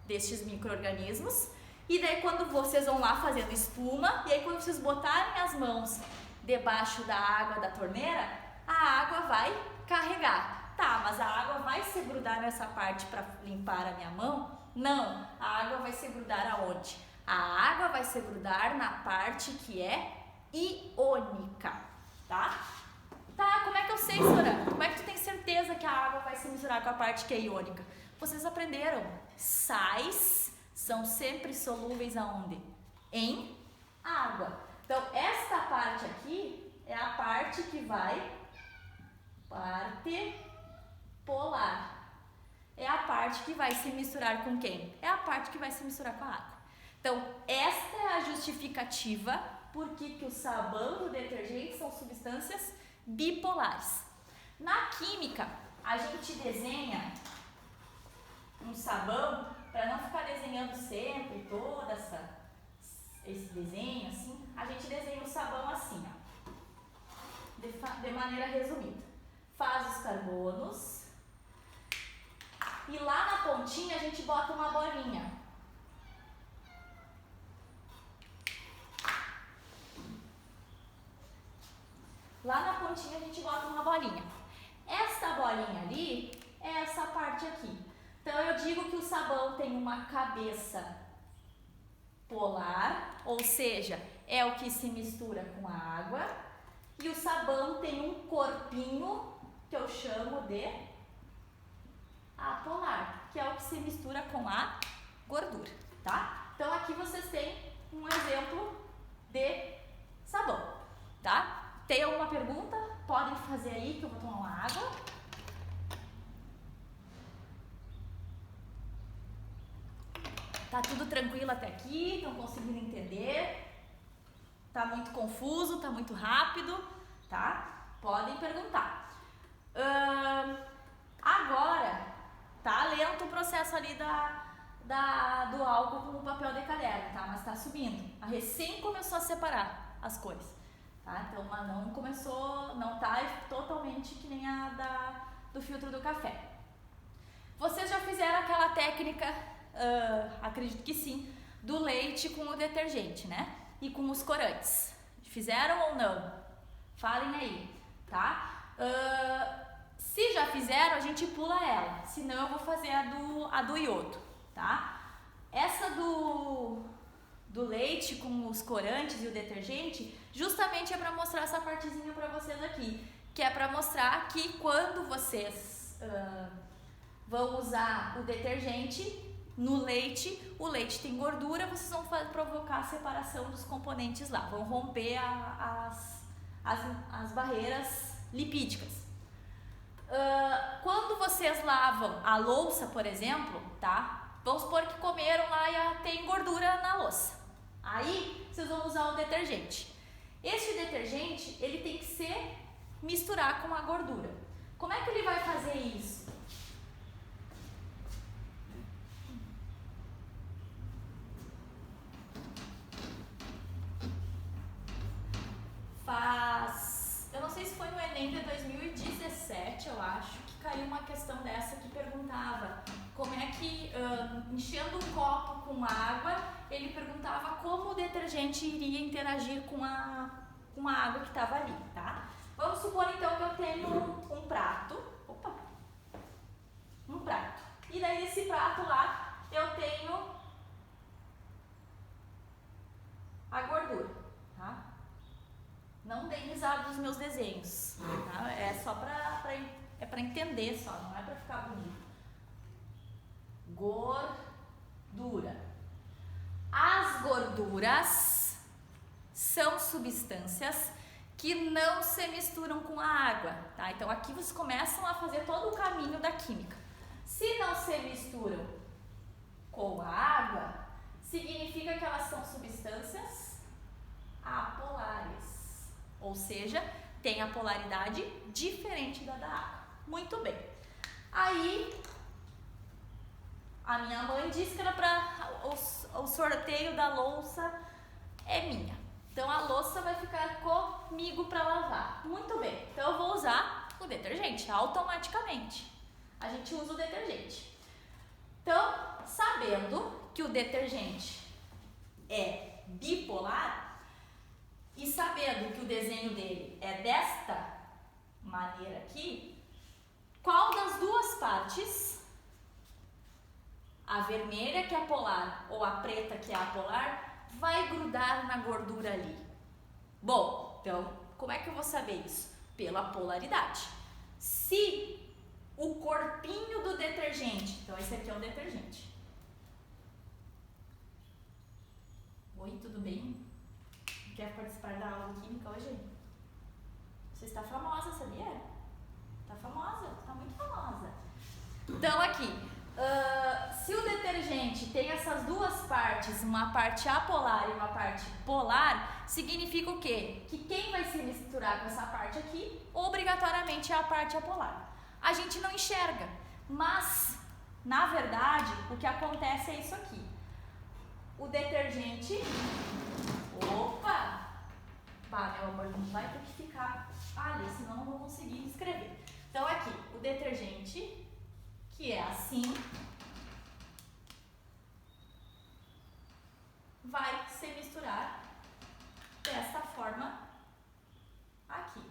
destes micro-organismos. E daí quando vocês vão lá fazendo espuma, e aí quando vocês botarem as mãos debaixo da água da torneira, a água vai carregar. Tá, mas a água vai se grudar nessa parte para limpar a minha mão? Não, a água vai se grudar aonde? A água vai se grudar na parte que é iônica, tá? Tá, como é que eu sei, Sora? Como é que tu tem certeza que a água vai se misturar com a parte que é iônica? Vocês aprenderam, sais são sempre solúveis aonde? Em água. Então, esta parte aqui é a parte que vai, parte polar. É a parte que vai se misturar com quem? É a parte que vai se misturar com a água. Então, esta é a justificativa por que o sabão e o detergente são substâncias bipolares. Na química, a gente desenha um sabão, para não ficar desenhando sempre todo esse desenho assim, a gente desenha o sabão assim, ó, de maneira resumida. Faz os carbonos e lá na pontinha a gente bota uma bolinha. Lá na pontinha a gente bota uma bolinha. Esta bolinha ali é essa parte aqui. Então eu digo que o sabão tem uma cabeça polar, ou seja, é o que se mistura com a água, e o sabão tem um corpinho que eu chamo de apolar, que é o que se mistura com a gordura, tá? Então aqui vocês têm um exemplo de sabão, tá? Tem alguma pergunta? Podem fazer aí que eu vou tomar uma água. Tá tudo tranquilo até aqui? Estão conseguindo entender? Tá muito confuso? Tá muito rápido? Tá? Podem perguntar. Agora, tá lento o processo ali do álcool com o papel de caderno, tá? Mas tá subindo. A recém começou a separar as cores, tá? Então, mas não começou, não tá totalmente que nem a do filtro do café. Vocês já fizeram aquela técnica, acredito que sim, do leite com o detergente, né? E com os corantes. Fizeram ou não? Falem aí, tá? Se já fizeram, a gente pula ela. Senão eu vou fazer a do iodo, tá? Essa do leite com os corantes e o detergente, justamente é para mostrar essa partezinha para vocês aqui. Que é para mostrar que quando vocês vão usar o detergente no leite, o leite tem gordura, vocês vão provocar a separação dos componentes lá, vão romper as barreiras lipídicas. Quando vocês lavam a louça, por exemplo, tá? Vamos supor que comeram lá e tem gordura na louça. Aí vocês vão usar o detergente. Este detergente, ele tem que misturar com a gordura. Como é que ele vai fazer isso? Eu não sei se foi no Enem de 2017, eu acho, que caiu uma questão dessa que perguntava como é que, enchendo um copo com água, ele perguntava como o detergente iria interagir com a água que estava ali, tá? Vamos supor então que eu tenho um prato, e daí nesse prato lá eu tenho a gordura, tá? Não deem risada dos meus desenhos, tá? É só para entender só, não é para ficar bonito. Gordura. As gorduras são substâncias que não se misturam com a água, tá? Então aqui vocês começam a fazer todo o caminho da química. Se não se misturam com a água, significa que elas são substâncias apolares. Ou seja, tem a polaridade diferente da água. Muito bem. Aí, a minha mãe disse que era para o sorteio da louça é minha. Então, a louça vai ficar comigo para lavar. Muito bem. Então, eu vou usar o detergente automaticamente. A gente usa o detergente. Então, sabendo que o detergente é bipolar, e sabendo que o desenho dele é desta maneira aqui, qual das duas partes, a vermelha que é polar ou a preta que é apolar, vai grudar na gordura ali? Bom, então, como é que eu vou saber isso? Pela polaridade. Se o corpinho do detergente, então esse aqui é o detergente. Oi, tudo bem? Quer participar da aula de química hoje? Você está famosa, sabia? Está famosa, está muito famosa. Então aqui, se o detergente tem essas duas partes, uma parte apolar e uma parte polar, significa o quê? Que quem vai se misturar com essa parte aqui, obrigatoriamente é a parte apolar. A gente não enxerga, mas, na verdade, o que acontece é isso aqui. O detergente... Opa! Bah, meu amor, não vai ter que ficar ali, senão não vou conseguir escrever. Então, aqui, o detergente, que é assim, vai se misturar dessa forma aqui.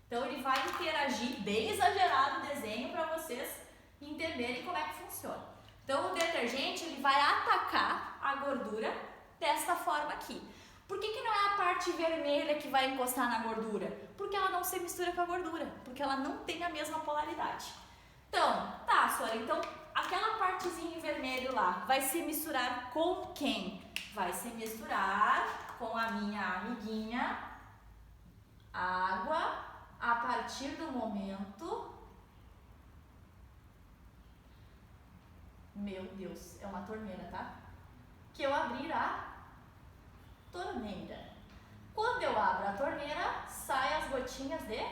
Então, ele vai interagir, bem exagerado o desenho para vocês entenderem como é que funciona. Então, o detergente, ele vai atacar a gordura dessa forma aqui. Por que não é a parte vermelha que vai encostar na gordura? Porque ela não se mistura com a gordura, porque ela não tem a mesma polaridade. Então, tá, Sora, então aquela partezinha em vermelho lá vai se misturar com quem? Vai se misturar com a minha amiguinha água a partir do momento... Meu Deus, é uma torneira, tá? Que eu abrir a torneira. Quando eu abro a torneira, saem as gotinhas de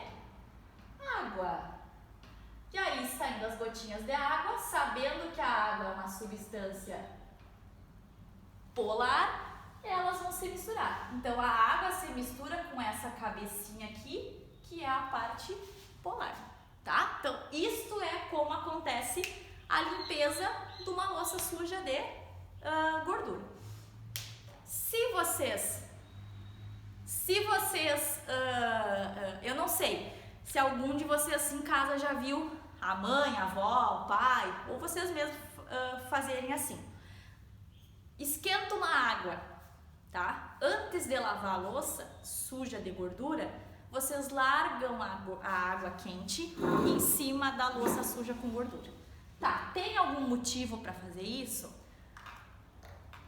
água. E aí, saindo as gotinhas de água, sabendo que a água é uma substância polar, elas vão se misturar. Então, a água se mistura com essa cabecinha aqui, que é a parte polar. tá? Então, isto é como acontece a limpeza de uma louça suja de gordura. Se vocês, eu não sei se algum de vocês em casa já viu a mãe, a avó, o pai, ou vocês mesmos fazerem assim. Esquenta uma água, tá? Antes de lavar a louça suja de gordura, vocês largam a água quente em cima da louça suja com gordura. Tá, tem algum motivo para fazer isso?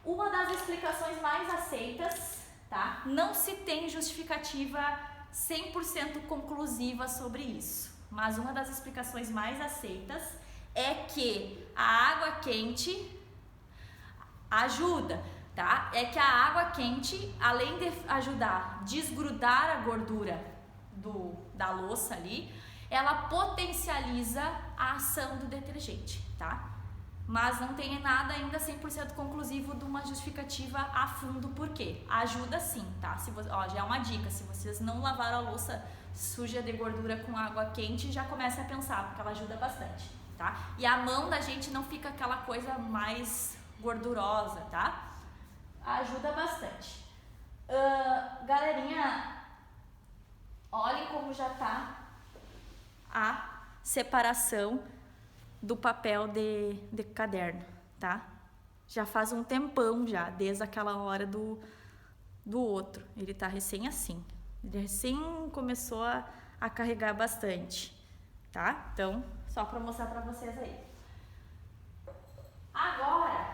Uma das explicações mais aceitas, tá? Não se tem justificativa 100% conclusiva sobre isso, mas uma das explicações mais aceitas é que a água quente ajuda, tá? É que a água quente, além de ajudar a desgrudar a gordura da louça ali, ela potencializa a ação do detergente, tá? Mas não tem nada ainda 100% conclusivo de uma justificativa a fundo por quê. Ajuda sim, tá? Já é uma dica, se vocês não lavaram a louça suja de gordura com água quente, já comece a pensar, porque ela ajuda bastante, tá? E a mão da gente não fica aquela coisa mais gordurosa, tá? Ajuda bastante. Galerinha, olhem como já tá a separação do papel de caderno, tá? Já faz um tempão já, desde aquela hora do outro. Ele tá recém assim. Ele recém começou a carregar bastante, tá? Então, só para mostrar para vocês aí. Agora,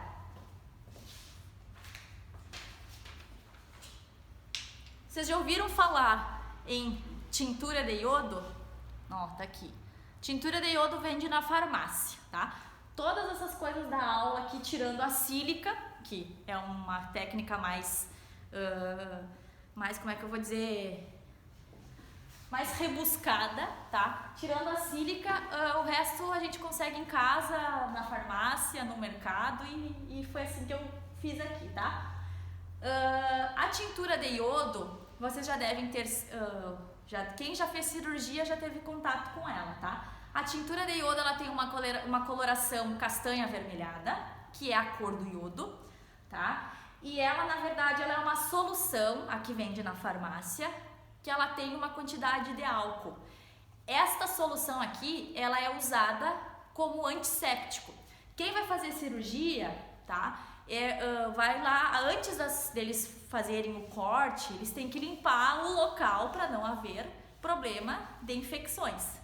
vocês já ouviram falar em tintura de iodo? Ó, tá aqui. Tintura de iodo vende na farmácia, tá? Todas essas coisas da aula aqui, tirando a sílica, que é uma técnica mais, como é que eu vou dizer, mais rebuscada, tá? Tirando a sílica, o resto a gente consegue em casa, na farmácia, no mercado, e foi assim que eu fiz aqui, tá? A tintura de iodo, vocês já devem ter... quem já fez cirurgia já teve contato com ela, tá? A tintura de iodo, ela tem uma coloração castanha avermelhada, que é a cor do iodo, tá? E ela, na verdade, ela é uma solução, a que vende na farmácia, que ela tem uma quantidade de álcool. Esta solução aqui, ela é usada como antisséptico. Quem vai fazer cirurgia, tá? Vai lá, antes deles fazerem o corte, eles têm que limpar o local para não haver problema de infecções.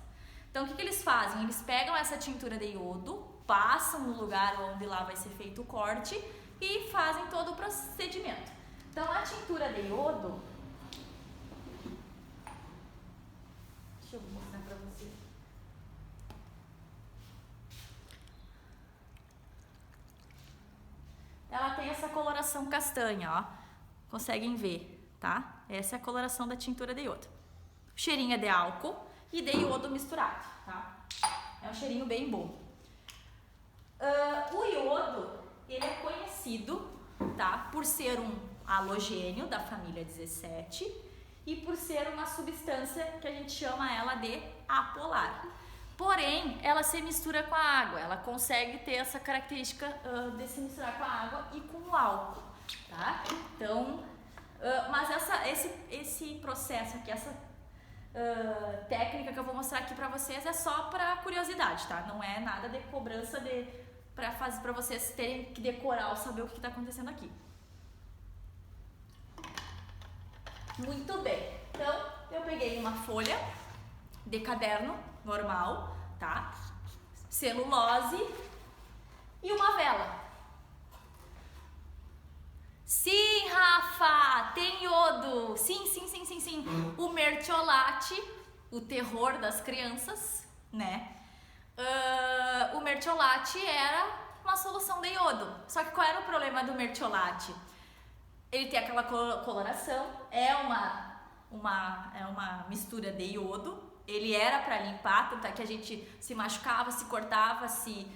Então, o que eles fazem? Eles pegam essa tintura de iodo, passam no lugar onde lá vai ser feito o corte e fazem todo o procedimento. Então, a tintura de iodo, deixa eu mostrar para vocês. Ela tem essa coloração castanha, ó. Conseguem ver, tá? Essa é a coloração da tintura de iodo. O cheirinho é de álcool e de iodo misturado, tá? É um cheirinho bem bom. O iodo, ele é conhecido, tá? Por ser um halogênio da família 17 e por ser uma substância que a gente chama ela de apolar. Porém, ela se mistura com a água, ela consegue ter essa característica de se misturar com a água e com o álcool, tá? Então, mas esse processo aqui, essa técnica que eu vou mostrar aqui pra vocês é só pra curiosidade, tá? Não é nada de cobrança pra vocês terem que decorar ou saber o que tá acontecendo aqui. Muito bem, então eu peguei uma folha de caderno normal, tá? Celulose e uma vela. Sim, Rafa, tem iodo. Sim. O mertiolate, o terror das crianças, né? O mertiolate era uma solução de iodo. Só que qual era o problema do mertiolate? Ele tem aquela coloração, é uma mistura de iodo. Ele era para limpar, tanto é que a gente se machucava, se cortava, se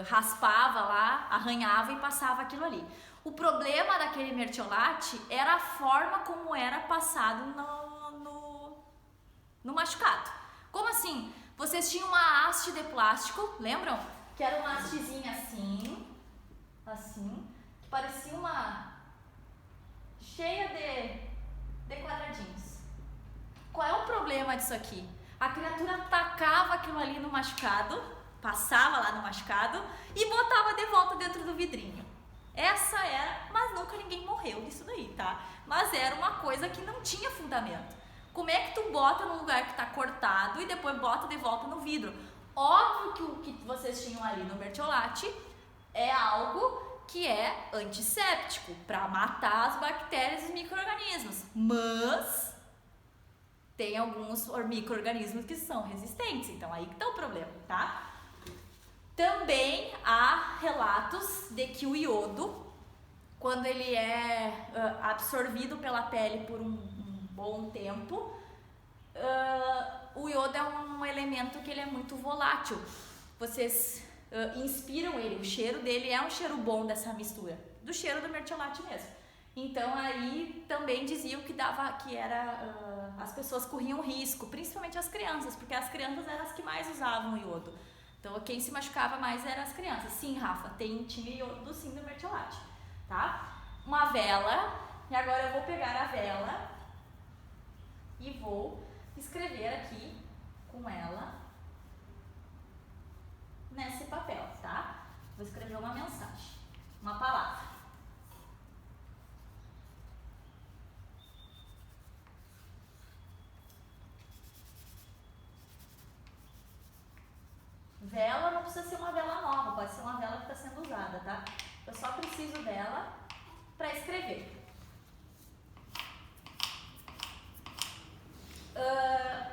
raspava lá, arranhava e passava aquilo ali. O problema daquele mertiolate era a forma como era passado no machucado. Como assim? Vocês tinham uma haste de plástico, lembram? Que era uma hastezinha assim, que parecia uma cheia de quadradinhos. Qual é o problema disso aqui? A criatura tacava aquilo ali no machucado, passava lá no machucado e botava de volta dentro do vidrinho. Essa era, mas nunca ninguém morreu disso daí, tá? Mas era uma coisa que não tinha fundamento. Como é que tu bota num lugar que tá cortado e depois bota de volta no vidro? Óbvio que o que vocês tinham ali no mertiolate é algo que é antisséptico, para matar as bactérias e os micro-organismos. Mas tem alguns micro-organismos que são resistentes, então aí que tá o problema, tá? Também há relatos de que o iodo, quando ele é absorvido pela pele por um bom tempo, o iodo é um elemento que ele é muito volátil. Vocês inspiram ele, o cheiro dele é um cheiro bom dessa mistura, do cheiro do mertiolate mesmo. Então aí também diziam que as pessoas corriam risco, principalmente as crianças, porque as crianças eram as que mais usavam o iodo. Então quem se machucava mais eram as crianças. Sim, Rafa, tinha iodo sim no mertiolate, tá? Uma vela, e agora eu vou pegar a vela e vou escrever aqui com ela nesse papel, tá? Vou escrever uma mensagem, uma palavra. Vela não precisa ser uma vela nova, pode ser uma vela que está sendo usada, tá? Eu só preciso dela para escrever.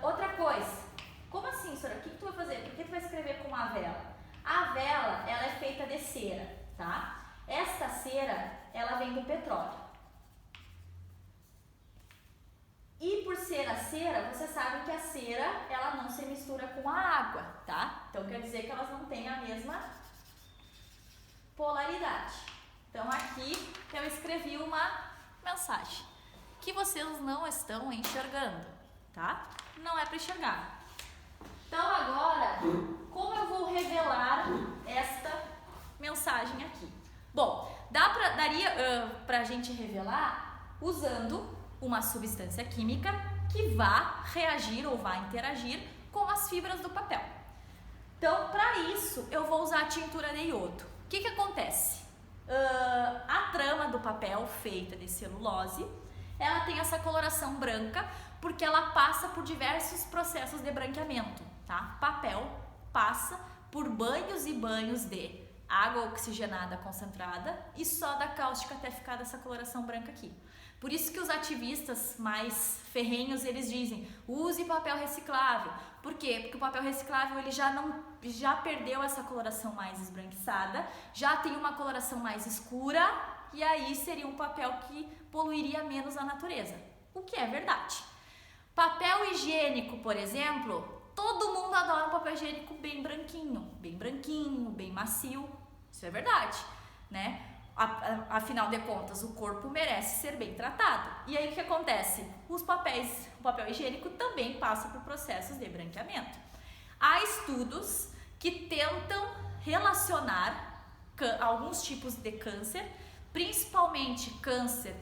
Outra coisa, como assim, senhora? O que tu vai fazer? Por que tu vai escrever com uma vela? A vela, ela é feita de cera, tá? Esta cera, ela vem do petróleo. E por ser a cera, vocês sabem que a cera, ela não se mistura com a água, tá? Então quer dizer que elas não têm a mesma polaridade. Então aqui eu escrevi uma mensagem que vocês não estão enxergando, tá? Não é para enxergar. Então agora, como eu vou revelar esta mensagem aqui? Bom, daria pra gente revelar usando uma substância química que vá reagir ou vá interagir com as fibras do papel. Então, para isso, eu vou usar a tintura de iodo. O que acontece? A trama do papel, feita de celulose, ela tem essa coloração branca porque ela passa por diversos processos de branqueamento, tá? Papel passa por banhos e banhos de água oxigenada concentrada e soda cáustica até ficar dessa coloração branca aqui. Por isso que os ativistas mais ferrenhos, eles dizem, use papel reciclável. Por quê? Porque o papel reciclável ele já perdeu essa coloração mais esbranquiçada, já tem uma coloração mais escura e aí seria um papel que poluiria menos a natureza. O que é verdade. Papel higiênico, por exemplo, todo mundo adora um papel higiênico bem branquinho, bem macio. Isso é verdade, né? Afinal de contas, o corpo merece ser bem tratado. E aí o que acontece? O papel higiênico também passa por processos de branqueamento. Há estudos que tentam relacionar alguns tipos de câncer, principalmente câncer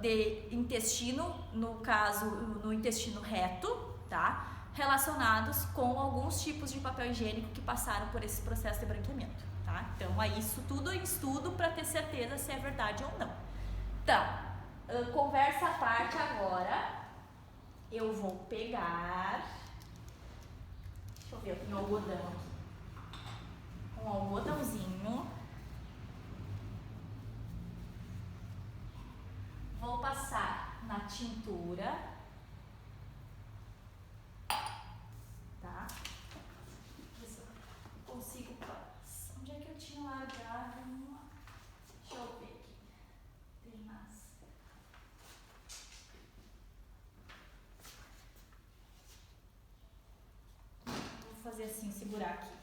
de intestino, no caso no intestino reto, tá? Relacionados com alguns tipos de papel higiênico que passaram por esse processo de branqueamento. Tá? Então, é isso tudo em estudo para ter certeza se é verdade ou não. Então, conversa à parte agora. Eu vou pegar... Deixa eu ver, eu tenho algodão aqui. Um algodãozinho. Vou passar na tintura. Tá? Ver se eu consigo... Onde é que eu tinha largado? Deixa eu ver aqui. Tem mais. Vou fazer assim, segurar aqui.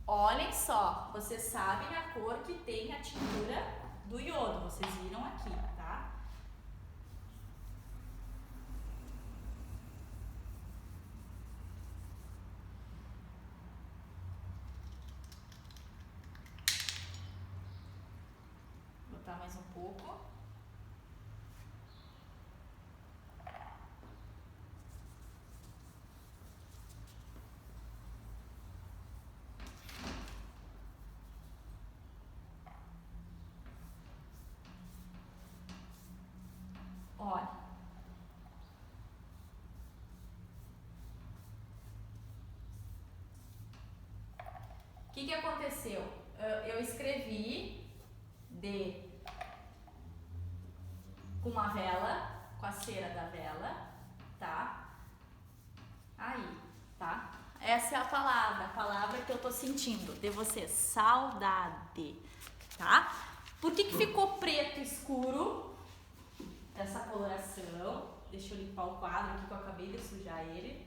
Olhem só, vocês sabem a cor que tem a tintura do iodo. Vocês viram aqui, tá? mais um pouco. Olha. O que aconteceu? Eu escrevi com uma vela, com a cera da vela, tá? Aí, tá? Essa é a palavra que eu tô sentindo de vocês, saudade, tá? Por que ficou preto escuro essa coloração? Deixa eu limpar o quadro aqui que eu acabei de sujar ele.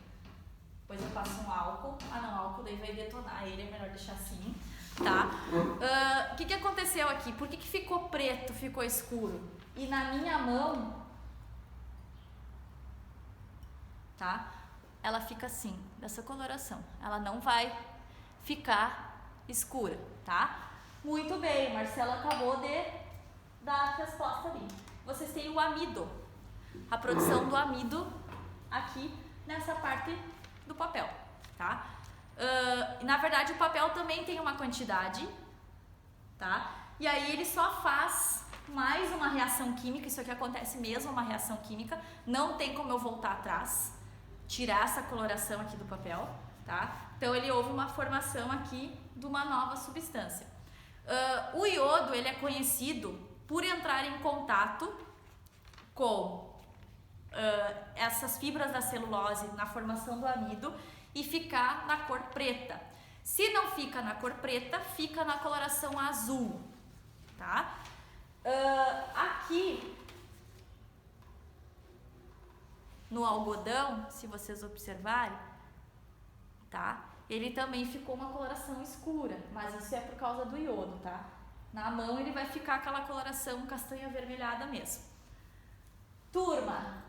Depois eu passo um álcool. Ah não, álcool daí vai detonar ele, é melhor deixar assim, tá? O que aconteceu aqui? Por que ficou preto, ficou escuro? E na minha mão, tá? Ela fica assim, dessa coloração. Ela não vai ficar escura, tá? Muito bem, Marcela acabou de dar a resposta ali. Vocês têm o amido, a produção do amido aqui nessa parte do papel, tá? Na verdade, o papel também tem uma quantidade, tá? E aí ele só faz mais uma reação química, isso aqui acontece mesmo, uma reação química, não tem como eu voltar atrás, tirar essa coloração aqui do papel, tá? Então ele houve uma formação aqui de uma nova substância. O iodo, ele é conhecido por entrar em contato com essas fibras da celulose na formação do amido e ficar na cor preta. Se não fica na cor preta, fica na coloração azul, tá? Aqui no algodão, se vocês observarem, tá? Ele também ficou uma coloração escura, mas isso é por causa do iodo, tá? Na mão ele vai ficar aquela coloração castanha avermelhada mesmo. Turma,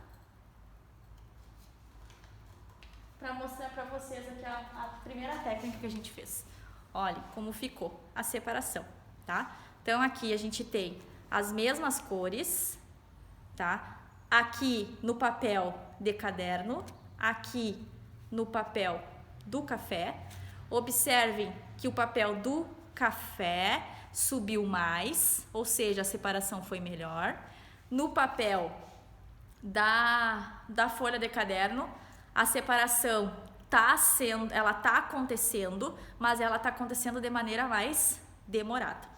para mostrar para vocês aqui a primeira técnica que a gente fez. Olha como ficou a separação, tá? Então aqui a gente tem as mesmas cores, tá? Aqui no papel de caderno, aqui no papel do café. Observem que o papel do café subiu mais, ou seja, a separação foi melhor. No papel da folha de caderno, a separação ela tá acontecendo, mas ela tá acontecendo de maneira mais demorada.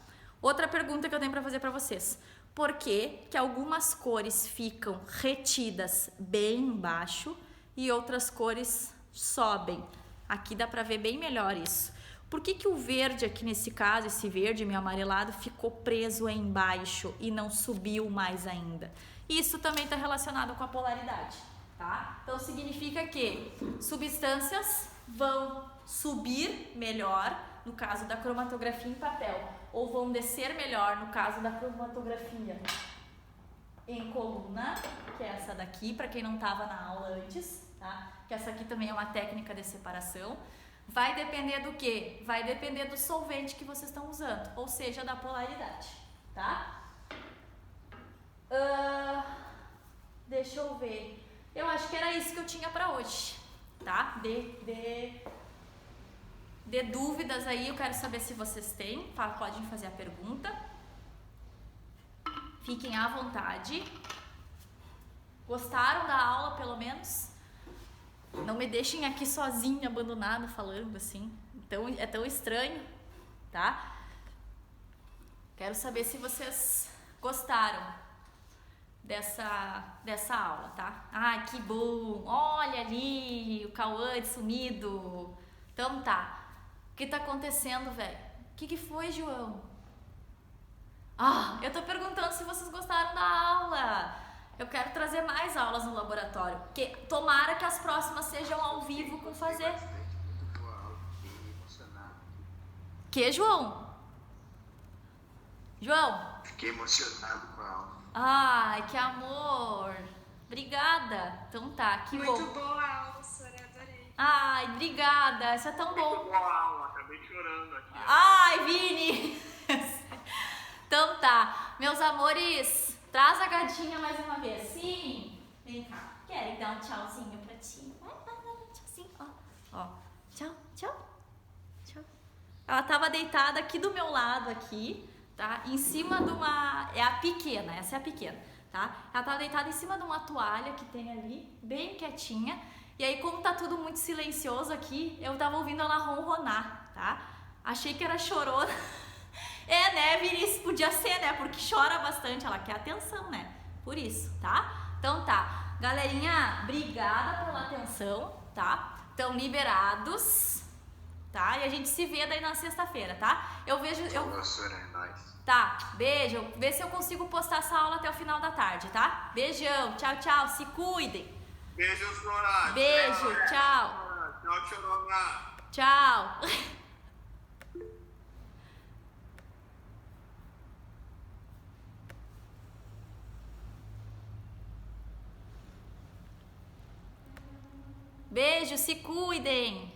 Outra pergunta que eu tenho para fazer para vocês: por que algumas cores ficam retidas bem embaixo e outras cores sobem? Aqui dá para ver bem melhor isso. Por que o verde aqui nesse caso, esse verde meio amarelado, ficou preso embaixo e não subiu mais ainda? Isso também está relacionado com a polaridade, tá? Então significa que substâncias vão subir melhor no caso da cromatografia em papel, ou vão descer melhor no caso da cromatografia em coluna, que é essa daqui, para quem não estava na aula antes, tá? Que essa aqui também é uma técnica de separação. Vai depender do quê? Vai depender do solvente que vocês estão usando, ou seja, da polaridade, tá? Deixa eu ver. Eu acho que era isso que eu tinha para hoje, tá? De dúvidas aí, eu quero saber se vocês têm, podem fazer a pergunta. Fiquem à vontade. Gostaram da aula, pelo menos? Não me deixem aqui sozinha, abandonada, falando assim. Então, é tão estranho, tá? Quero saber se vocês gostaram dessa aula, tá? Ai, que bom! Olha ali, o Cauã sumido. Então tá. O que tá acontecendo, velho? O que foi, João? Eu tô perguntando se vocês gostaram da aula. Eu quero trazer mais aulas no laboratório. Porque tomara que as próximas sejam ao vivo com fazer. Muito boa aula, fiquei emocionado. Que, João? João? Fiquei emocionado com a aula. Ai, que amor. Obrigada. Então tá, que bom. Muito boa aula, Sora, adorei. Ai, obrigada. Isso é tão bom. Muito boa aula, acabei chorando aqui. Ai, Vini. Então tá, meus amores, traz a gatinha mais uma vez. Sim, vem cá. Quero dar um tchauzinho pra ti. Vai, tchauzinho, ó. Tchau, tchau. Tchau. Ela tava deitada aqui do meu lado aqui, tá? Em cima de uma... É a pequena, essa é a pequena, tá? Ela tava deitada em cima de uma toalha que tem ali, bem quietinha. E aí, como tá tudo muito silencioso aqui, eu tava ouvindo ela ronronar, tá? Achei que era chorona. É, né, Vinícius? Podia ser, né? Porque chora bastante, ela quer atenção, né? Por isso, tá? Então tá. Galerinha, obrigada pela atenção, tá? Estão liberados, tá? E a gente se vê daí na sexta-feira, tá? Eu vejo... Professora, é nóis. Tá, beijo. Vê se eu consigo postar essa aula até o final da tarde, tá? Beijão, tchau, tchau. Se cuidem. Beijo, Flora. Beijo, tchau. Tchau, Chorona. Tchau. Beijo, se cuidem.